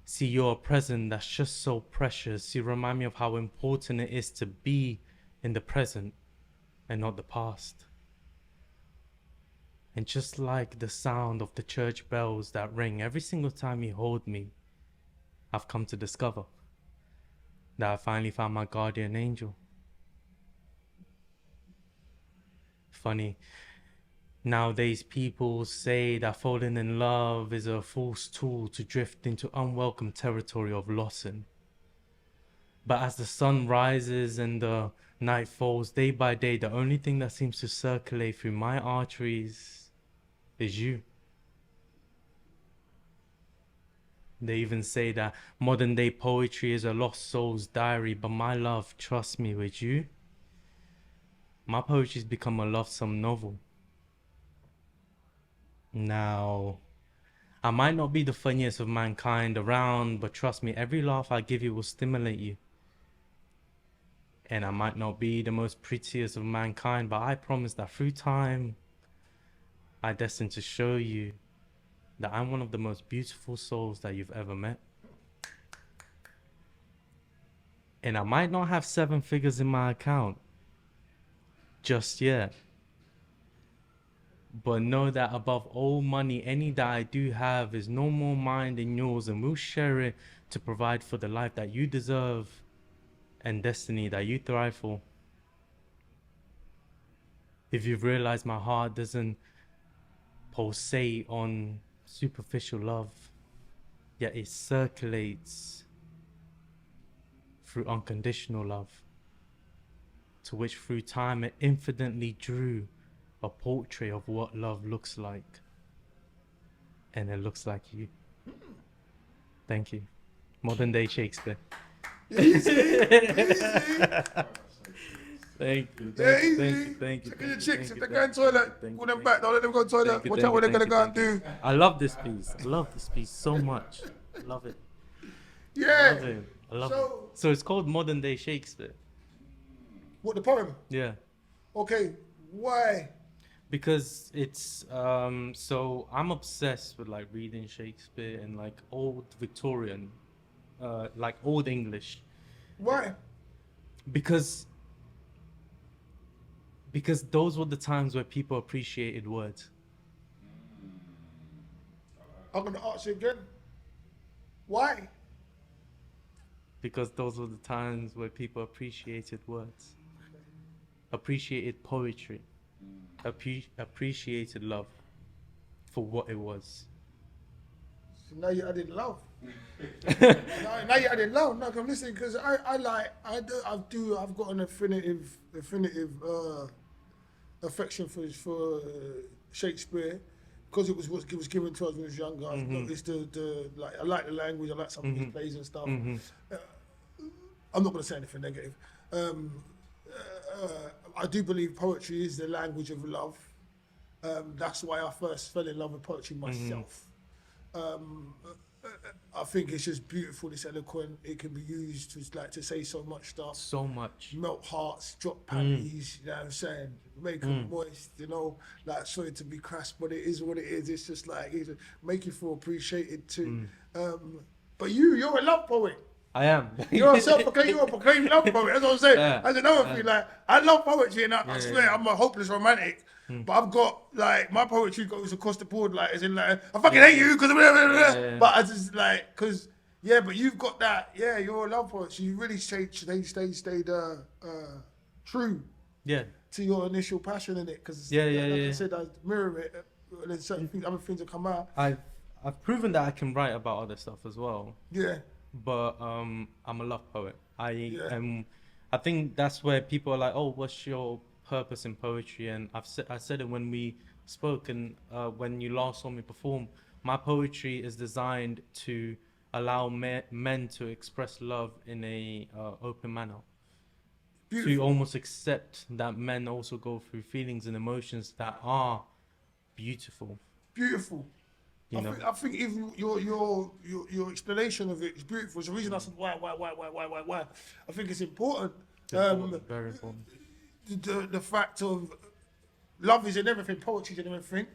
See, you're a present that's just so precious. You remind me of how important it is to be in the present and not the past. And just like the sound of the church bells that ring every single time you hold me, I've come to discover that I finally found my guardian angel. Funny, nowadays people say that falling in love is a false tool to drift into unwelcome territory of losing. But as the sun rises and the night falls day by day, the only thing that seems to circulate through my arteries is you. They even say that modern day poetry is a lost soul's diary, but my love, trust me, with you, my poetry's become a lovesome novel. Now, I might not be the funniest of mankind around, but trust me, every laugh I give you will stimulate you. And I might not be the most prettiest of mankind, but I promise that through time, I destined to show you that I'm one of the most beautiful souls that you've ever met. And I might not have 7 figures in my account just yet. But know that above all money, any that I do have is no more mine than yours, and we'll share it to provide for the life that you deserve and destiny that you thrive for. If you've realized my heart doesn't pulsate on superficial love, yet it circulates through unconditional love, to which through time it infinitely drew a portrait of what love looks like, and it looks like you. Thank you. Modern day Shakespeare. Easy. Thank you. Yeah, easy. Thank you. Check your chicks. If they go in toilet, pull them back. Don't let them go to toilet. Watch out what they're going to go and do. I love this piece. I love this piece so much. I love it. Yeah. I love it. So it's called Modern Day Shakespeare. What, the poem? Yeah. Okay. Why? Because it's so I'm obsessed with like reading Shakespeare and like old Victorian, like old English. Why? Because those were the times where people appreciated words. I'm going to ask you again. Why? Because those were the times where people appreciated words, appreciated poetry, appreciated love for what it was. So now you added love. now you added love. No, come listen, because I've got an affinitive affection for Shakespeare, because it was what was given to us when we was younger. I've noticed I like the language. I like some of his plays and stuff. I'm not going to say anything negative. I do believe poetry is the language of love. That's why I first fell in love with poetry myself. I think it's just beautiful, it's eloquent, it can be used to say so much stuff. So much. Melt hearts, drop panties, you know what I'm saying? Make them moist, like, sorry to be crass, but it is what it is. It's just like, make you feel appreciated too. But you're a love poet. I am. You're a proclaimed love poet. That's what I'm saying. Yeah. That's another thing. Like, I love poetry, and I swear I'm a hopeless romantic. But I've got like my poetry goes across the board, like as in like I fucking hate you because but I just like because but you've got that you're a love poet, so you really stayed true Yeah. to your initial passion in it because Yeah. I said I mirror it and then certain things, other things that come out. I've proven that I can write about other stuff as well. Yeah. But I'm a love poet. I think that's where people are like, oh, what's your purpose in poetry? And I said it when we spoke and when you last saw me perform. My poetry is designed to allow men to express love in a open manner. Beautiful. To almost accept that men also go through feelings and emotions that are beautiful. Beautiful. You know? I think even your explanation of it is beautiful. It's the reason I said why. I think it's important. Very important. The fact of love is in everything, poetry is in everything.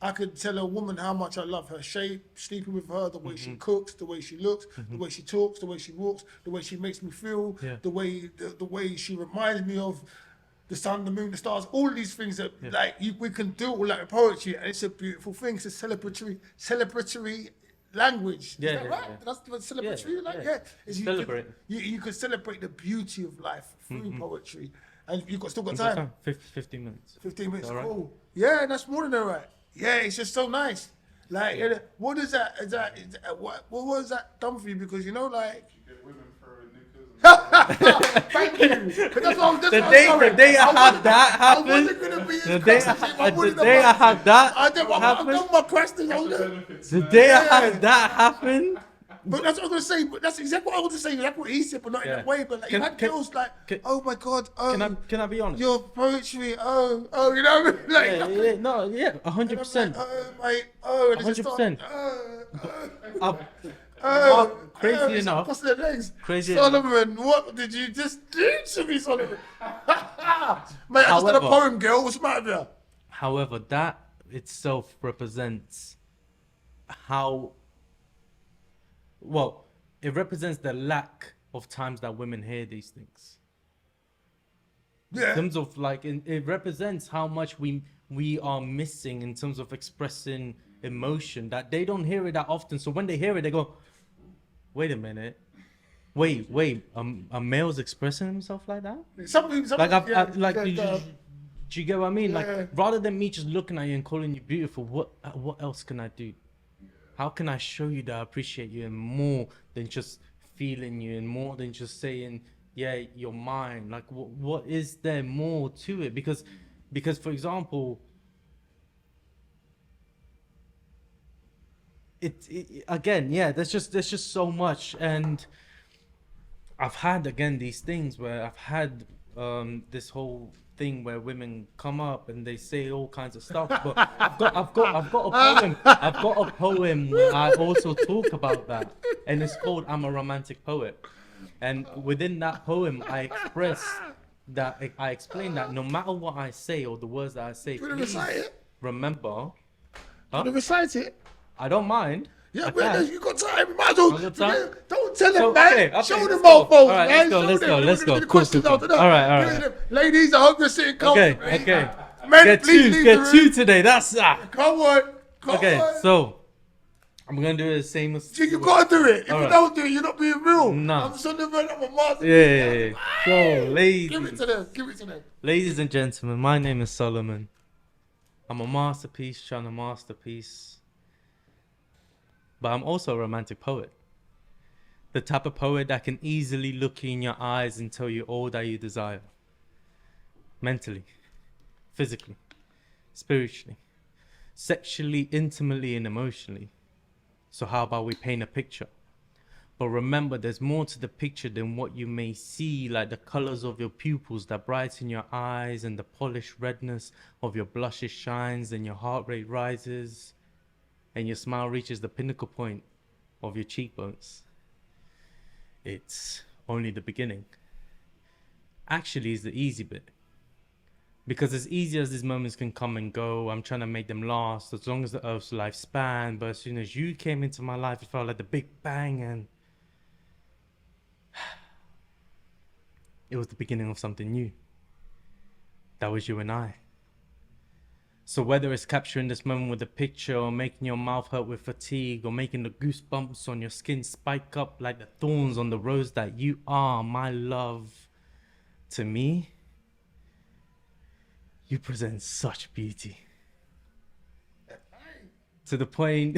I could tell a woman how much I love her shape, sleeping with her, the way she cooks, the way she looks, the way she talks, the way she walks, the way she makes me feel, the way she reminds me of the sun, the moon, the stars, all these things that we can do all that with poetry, and it's a beautiful thing. It's a celebratory language. Is that right? That's what celebratory Celebrate. You can celebrate the beauty of life through poetry. And you've still got time. 15 minutes. 15 minutes, All right. cool. Yeah, that's more than all right. Yeah, it's just so nice. Like, what is that? What was that done for you? Because, like... You get women throwing knickers. Thank you. But that's what The day I had that happen... I wasn't going to be The day I had that I've done my questions. The day I had that happen... But that's what I was going to say. But that's exactly what I was going to say. Exactly what he said, but not in that way. But like, you had girls like, oh my God, Can I be honest? Your poetry, you know what I mean? Like, no, 100%. Like, and it's just 100%. Crazy enough. What's their legs? Crazy Solomon, what did you just do to me, Solomon? Mate, I just did a poem, girl. What's the matter with you? However, that itself represents how... Well, it represents the lack of times that women hear these things. Yeah. In terms of like, it represents how much we are missing in terms of expressing emotion, that they don't hear it that often. So when they hear it, they go, wait a minute. Wait, a male's expressing himself like that? Do you get what I mean? Like, rather than me just looking at you and calling you beautiful, what else can I do? How can I show you that I appreciate you, and more than just feeling you, and more than just saying, yeah, you're mine? Like, what is there more to it? Because for example, again, there's just so much. And I've had, again, these things where I've had this whole thing where women come up and they say all kinds of stuff, but I've got a poem where I also talk about that, and it's called I'm a Romantic Poet. And within that poem, I explain that no matter what I say or the words that I say, please remember. Want to recite it? I don't mind. Yeah, but you got time. You might as well. Don't tell them, man. Okay, Show them go. mofos, All right, man. let's go. Cool. All right. Ladies, I hope you're sitting comfortably. Okay. Men, please leave the room. Get two today. That's Come on. So I'm gonna do the same as. You gotta do it. If All you right. don't do it, you're not being real. No. I'm Solomon. I'm a master. Yeah. So, Give it to them. Ladies and gentlemen, my name is Solomon. I'm a masterpiece, trying to masterpiece. But I'm also a romantic poet. The type of poet that can easily look you in your eyes and tell you all that you desire. Mentally, physically, spiritually, sexually, intimately, and emotionally. So how about we paint a picture? But remember, there's more to the picture than what you may see, like the colors of your pupils that brighten your eyes and the polished redness of your blushes shines and your heart rate rises and your smile reaches the pinnacle point of your cheekbones. It's only the beginning. Actually, it's the easy bit. Because as easy as these moments can come and go, I'm trying to make them last as long as the Earth's lifespan. But as soon as you came into my life, it felt like the Big Bang, and it was the beginning of something new. That was you and I. So whether it's capturing this moment with a picture, or making your mouth hurt with fatigue, or making the goosebumps on your skin spike up like the thorns on the rose that you are, my love, to me, you present such beauty. To the point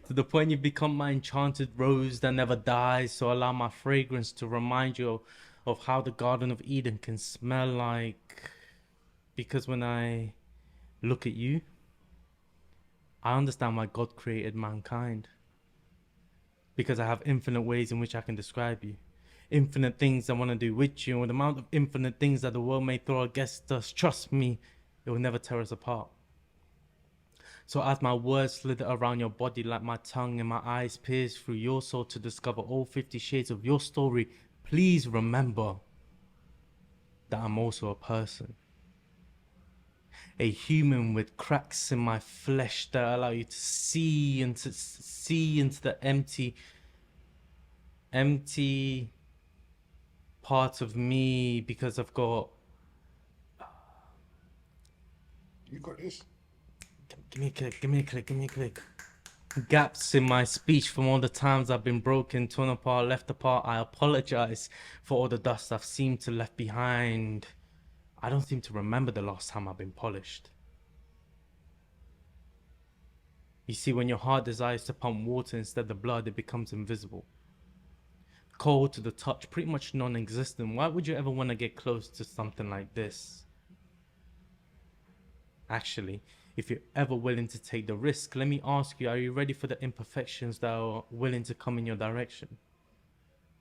to the point you've become my enchanted rose that never dies. So allow my fragrance to remind you of how the Garden of Eden can smell like. Because when I look at you, I understand why God created mankind. Because I have infinite ways in which I can describe you. Infinite things I want to do with you. And with the amount of infinite things that the world may throw against us, trust me, it will never tear us apart. So as my words slither around your body like my tongue and my eyes pierce through your soul to discover all 50 shades of your story, please remember that I'm also a person. A human with cracks in my flesh that allow you to see into the empty part of me, because I've got... You got this. Give me a click. Gaps in my speech from all the times I've been broken, torn apart, left apart. I apologize for all the dust I've seemed to left behind. I don't seem to remember the last time I've been polished. You see, when your heart desires to pump water instead of blood, it becomes invisible. Cold to the touch, pretty much non-existent. Why would you ever want to get close to something like this? Actually, if you're ever willing to take the risk, let me ask you, are you ready for the imperfections that are willing to come in your direction?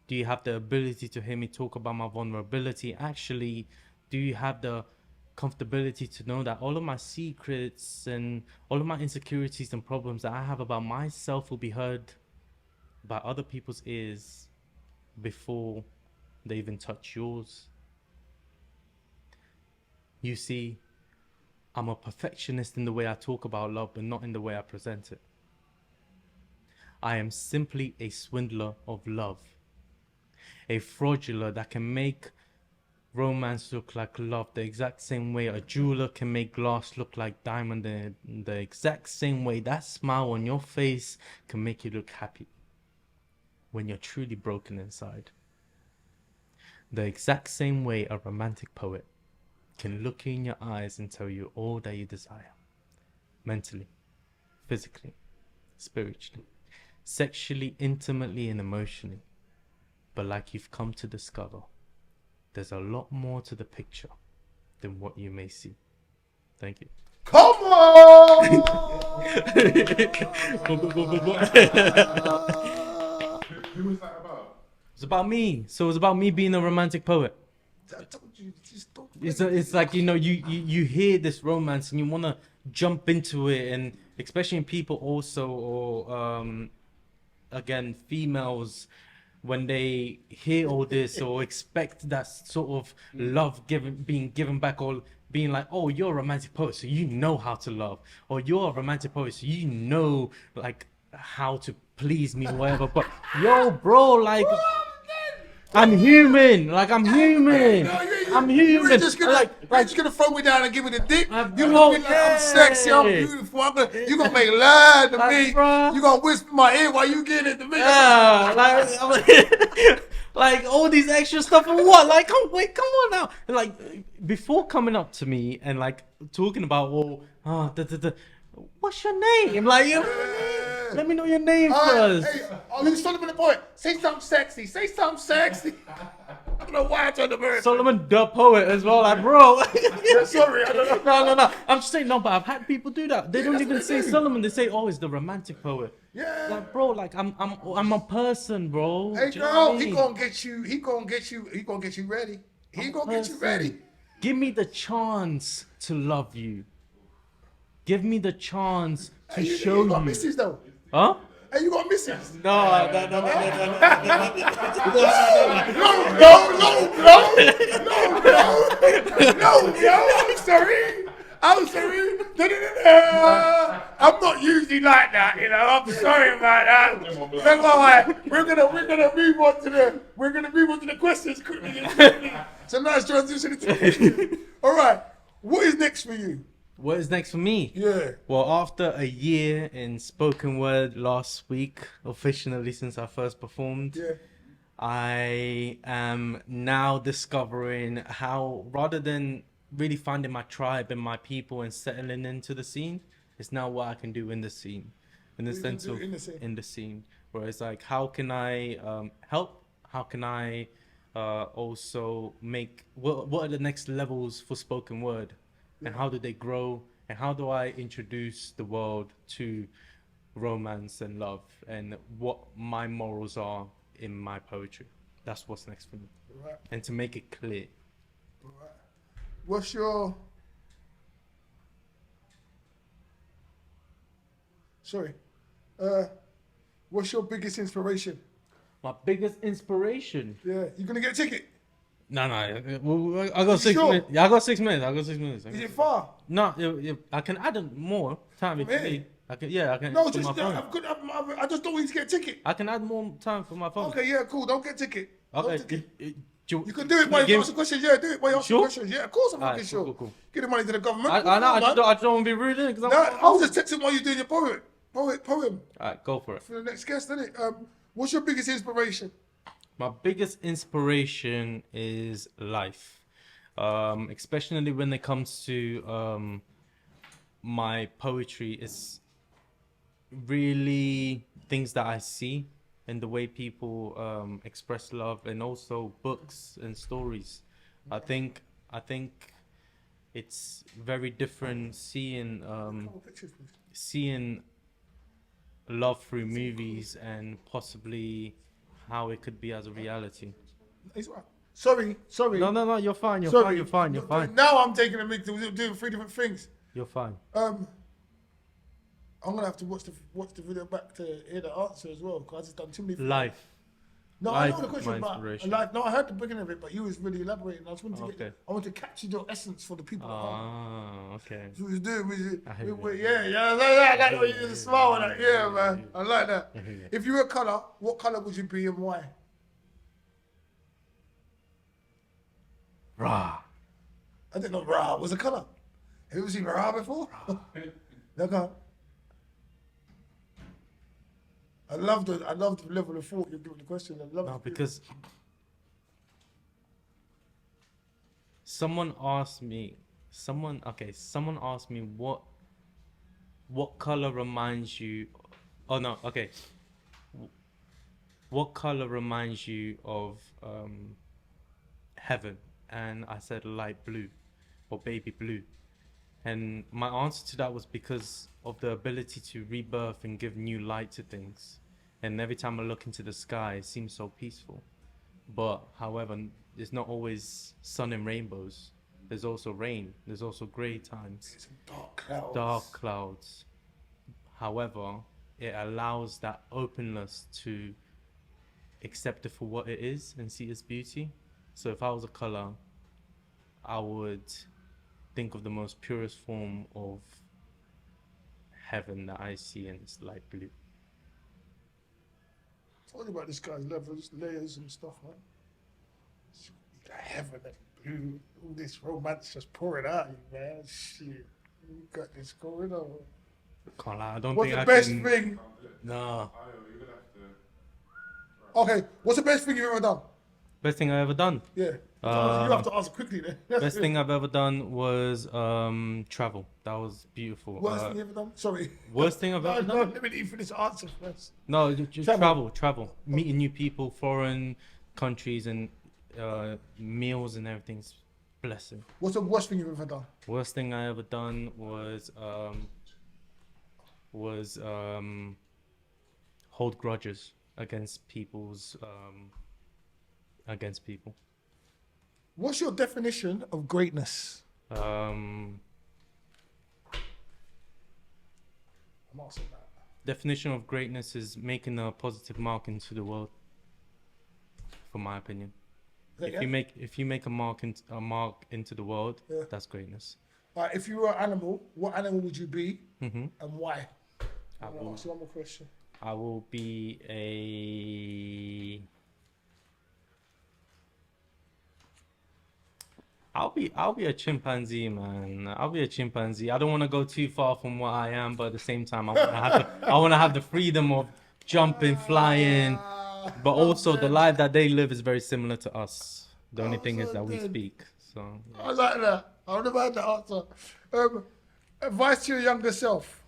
Do you have the ability to hear me talk about my vulnerability? Actually, do you have the comfortability to know that all of my secrets and all of my insecurities and problems that I have about myself will be heard by other people's ears before they even touch yours? You see, I'm a perfectionist in the way I talk about love, but not in the way I present it. I am simply a swindler of love. A fraudulent that can make romance look like love the exact same way a jeweler can make glass look like diamond, the exact same way that smile on your face can make you look happy when you're truly broken inside. The exact same way a romantic poet can look you in your eyes and tell you all that you desire. Mentally, physically, spiritually, sexually, intimately, and emotionally. But like you've come to discover, there's a lot more to the picture than what you may see. Thank you. Come on! Who was that about? It's about me. So it's about me being a romantic poet. I told you, just don't. It's like, you know, you hear this romance and you want to jump into it, and especially in people also, or again, females, when they hear all this or expect that sort of love being given back, or being like, oh, you're a romantic poet, so you know how to love, or you're a romantic poet, so you know like how to please me or whatever. But yo, bro, like, I'm human. Like, I'm human. I'm human. You're just gonna throw me down and give me the dick. You're bro, gonna be like, I'm sexy, I'm beautiful. You're gonna make love to me. bro. You're gonna whisper in my ear while you get it to me. Like all these extra stuff and what? Like, come on now. Like, before coming up to me and like talking about, what's your name? Like, let me know your name first. Hey, you Solomon the poet. Say something sexy. Say something sexy. I don't know why I turned the bird. Solomon the poet as well, like, bro. Sorry, I don't know. No. I'm just saying, no, but I've had people do that. They don't even say Solomon. They say, oh, it's the romantic poet. Yeah. Like, bro, like, I'm a person, bro. Hey, Do you know what I girl, he mean? gonna get you ready. He gonna get you ready. Give me the chance to love you. Give me the chance to show You got you. misses though. Huh? Hey, you got misses. No. No, I'm sorry. I'm not usually like that, you know. I'm sorry about that. That's all right. We're gonna move on to the questions quickly. It's a nice transition. All right. What is next for you? What is next for me? Yeah. Well, after a year in spoken word last week, officially since I first performed, Yeah. I am now discovering how, rather than really finding my tribe and my people and settling into the scene, it's now what I can do in the scene, in the What you can sense do of in the scene. in the scene, where it's like, how can I help? How can I also make what are the next levels for spoken word, and how do they grow, and how do I introduce the world to romance and love, and what my morals are in my poetry. That's what's next for me. Right. And to make it clear. Right. What's your... Sorry. What's your biggest inspiration? My biggest inspiration. Yeah. You gonna get a ticket? No, I got 6 sure? minutes. Yeah, I got 6 minutes. I got 6 minutes. Is it far? No, I can add more time if From you here? need. I can, yeah, I can. No, for just my phone. I just don't want you to get a ticket. I can add more time for my phone. Okay, yeah, cool. Don't get a ticket. No Okay. ticket. You can do it can while you you give- ask the questions. Yeah, do it while you ask the Sure? questions. Yeah, of course I'm Alright, fucking cool, sure. cool. Give the money to the government. I know. I man. just don't want to be rude because I'm. No, I was just texting while you're doing your poem. Alright, go for it. For the next guest, isn't it? What's your biggest inspiration? My biggest inspiration is life, especially when it comes to my poetry. It's really things that I see and the way people express love, and also books and stories. I think it's very different seeing Couple pictures, please. seeing love through movies and possibly how it could be as a reality. He's right. Sorry. No, you're fine. You're Sorry. fine. You're fine. Now I'm taking a mix. We're doing three different things. You're fine. I'm gonna have to watch the video back to hear the answer as well, because I just done too many things. Life. No, Life I know the is question my about inspiration. life. No, I heard the beginning of it, but you was really elaborating. I just wanted to Okay. I want to capture your essence for the people. Okay. So we was doing, I hear you. yeah, I like the way you just smile with that. Yeah, man, I like that. I hear you. If you were a colour, what colour would you be and why? Rah. I didn't know Ra was a colour. Have you ever seen Ra before? No, go on. I love the level of thought you're giving the question. I love No, it. because someone asked me what color reminds you. Oh no, okay. What color reminds you of heaven? And I said light blue or baby blue. And my answer to that was because of the ability to rebirth and give new light to things. And every time I look into the sky, it seems so peaceful. But however, there's not always sun and rainbows. There's also rain. There's also grey times, Some dark clouds. dark clouds. However, it allows that openness to accept it for what it is and see its beauty. So if I was a color, I would think of the most purest form of heaven that I see, and it's light blue. Told you about this guy's levels, layers and stuff, man. The heaven and blue, all this romance just pouring out of you, man. Shit. You got this going on. Can't lie, I don't What's think the I best can. thing? No. Ayo, you're gonna have to. Okay, what's the best thing you've ever done? Best thing I ever done. Yeah. You have to answer quickly then. Best thing I've ever done was travel. That was beautiful. Worst thing you ever done? Sorry. Worst thing I've ever No, done? let me finish the answer first. No, just Travel. travel. Meeting new people, foreign countries, and meals and everything's blessing. What's the worst thing you've ever done? Worst thing I ever done was hold grudges against people. What's your definition of greatness? Um, I'm asking that. definition of greatness is making a positive mark into the world. For my opinion, if you make a mark into the world, Yeah. that's greatness. Alright, if you were an animal, what animal would you be hmm and why? I I'm gonna will, ask you one more question. I will be I'll be a chimpanzee, man. I'll be a chimpanzee. I don't want to go too far from what I am, but at the same time, I want to have the freedom of jumping, flying, but also the life that they live is very similar to us. The only thing is that we speak. So yeah. I like that. I would have had that answer. Advice to your younger self.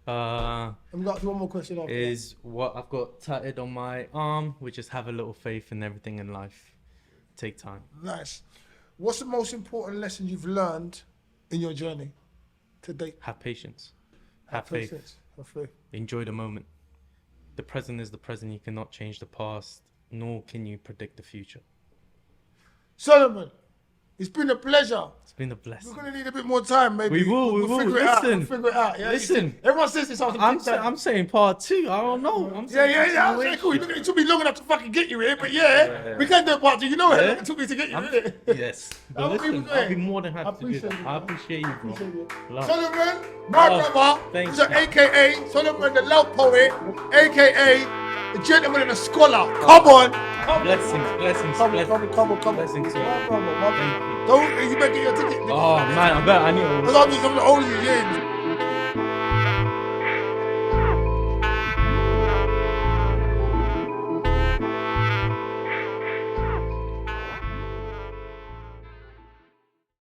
I've got one more question after Is what I've got tatted on my arm, which is have a little faith in everything in life. Take time. that. Nice. What's the most important lesson you've learned in your journey to date? Have patience. Have faith. Have faith. Enjoy the moment. The present is the present. You cannot change the past, nor can you predict the future. Solomon, it's been a pleasure. It's been a blessing. We're gonna need a bit more time, maybe. We will. Figure it out. Listen. We'll figure it out. Yeah, Listen. Everyone says this after I'm saying part 2. I don't know. I'm saying Yeah. Okay, cool. It took me long enough to fucking get you here, but yeah. We can do a part 2. You know how long it took me to get you here. Yes. But How many listen, people I'll be doing? more than I happy to do appreciate that. you, I man. appreciate you, bro. Love. Solomon, my Oh, brother, thank is you. an AKA Solomon the Love Poet, AKA the gentleman and a scholar. Come on. Blessings. Come on. Blessings, sir. My brother. Thank you. Don't you better get your ticket. Oh man, I bet I need. Because I'll be some of the oldest years.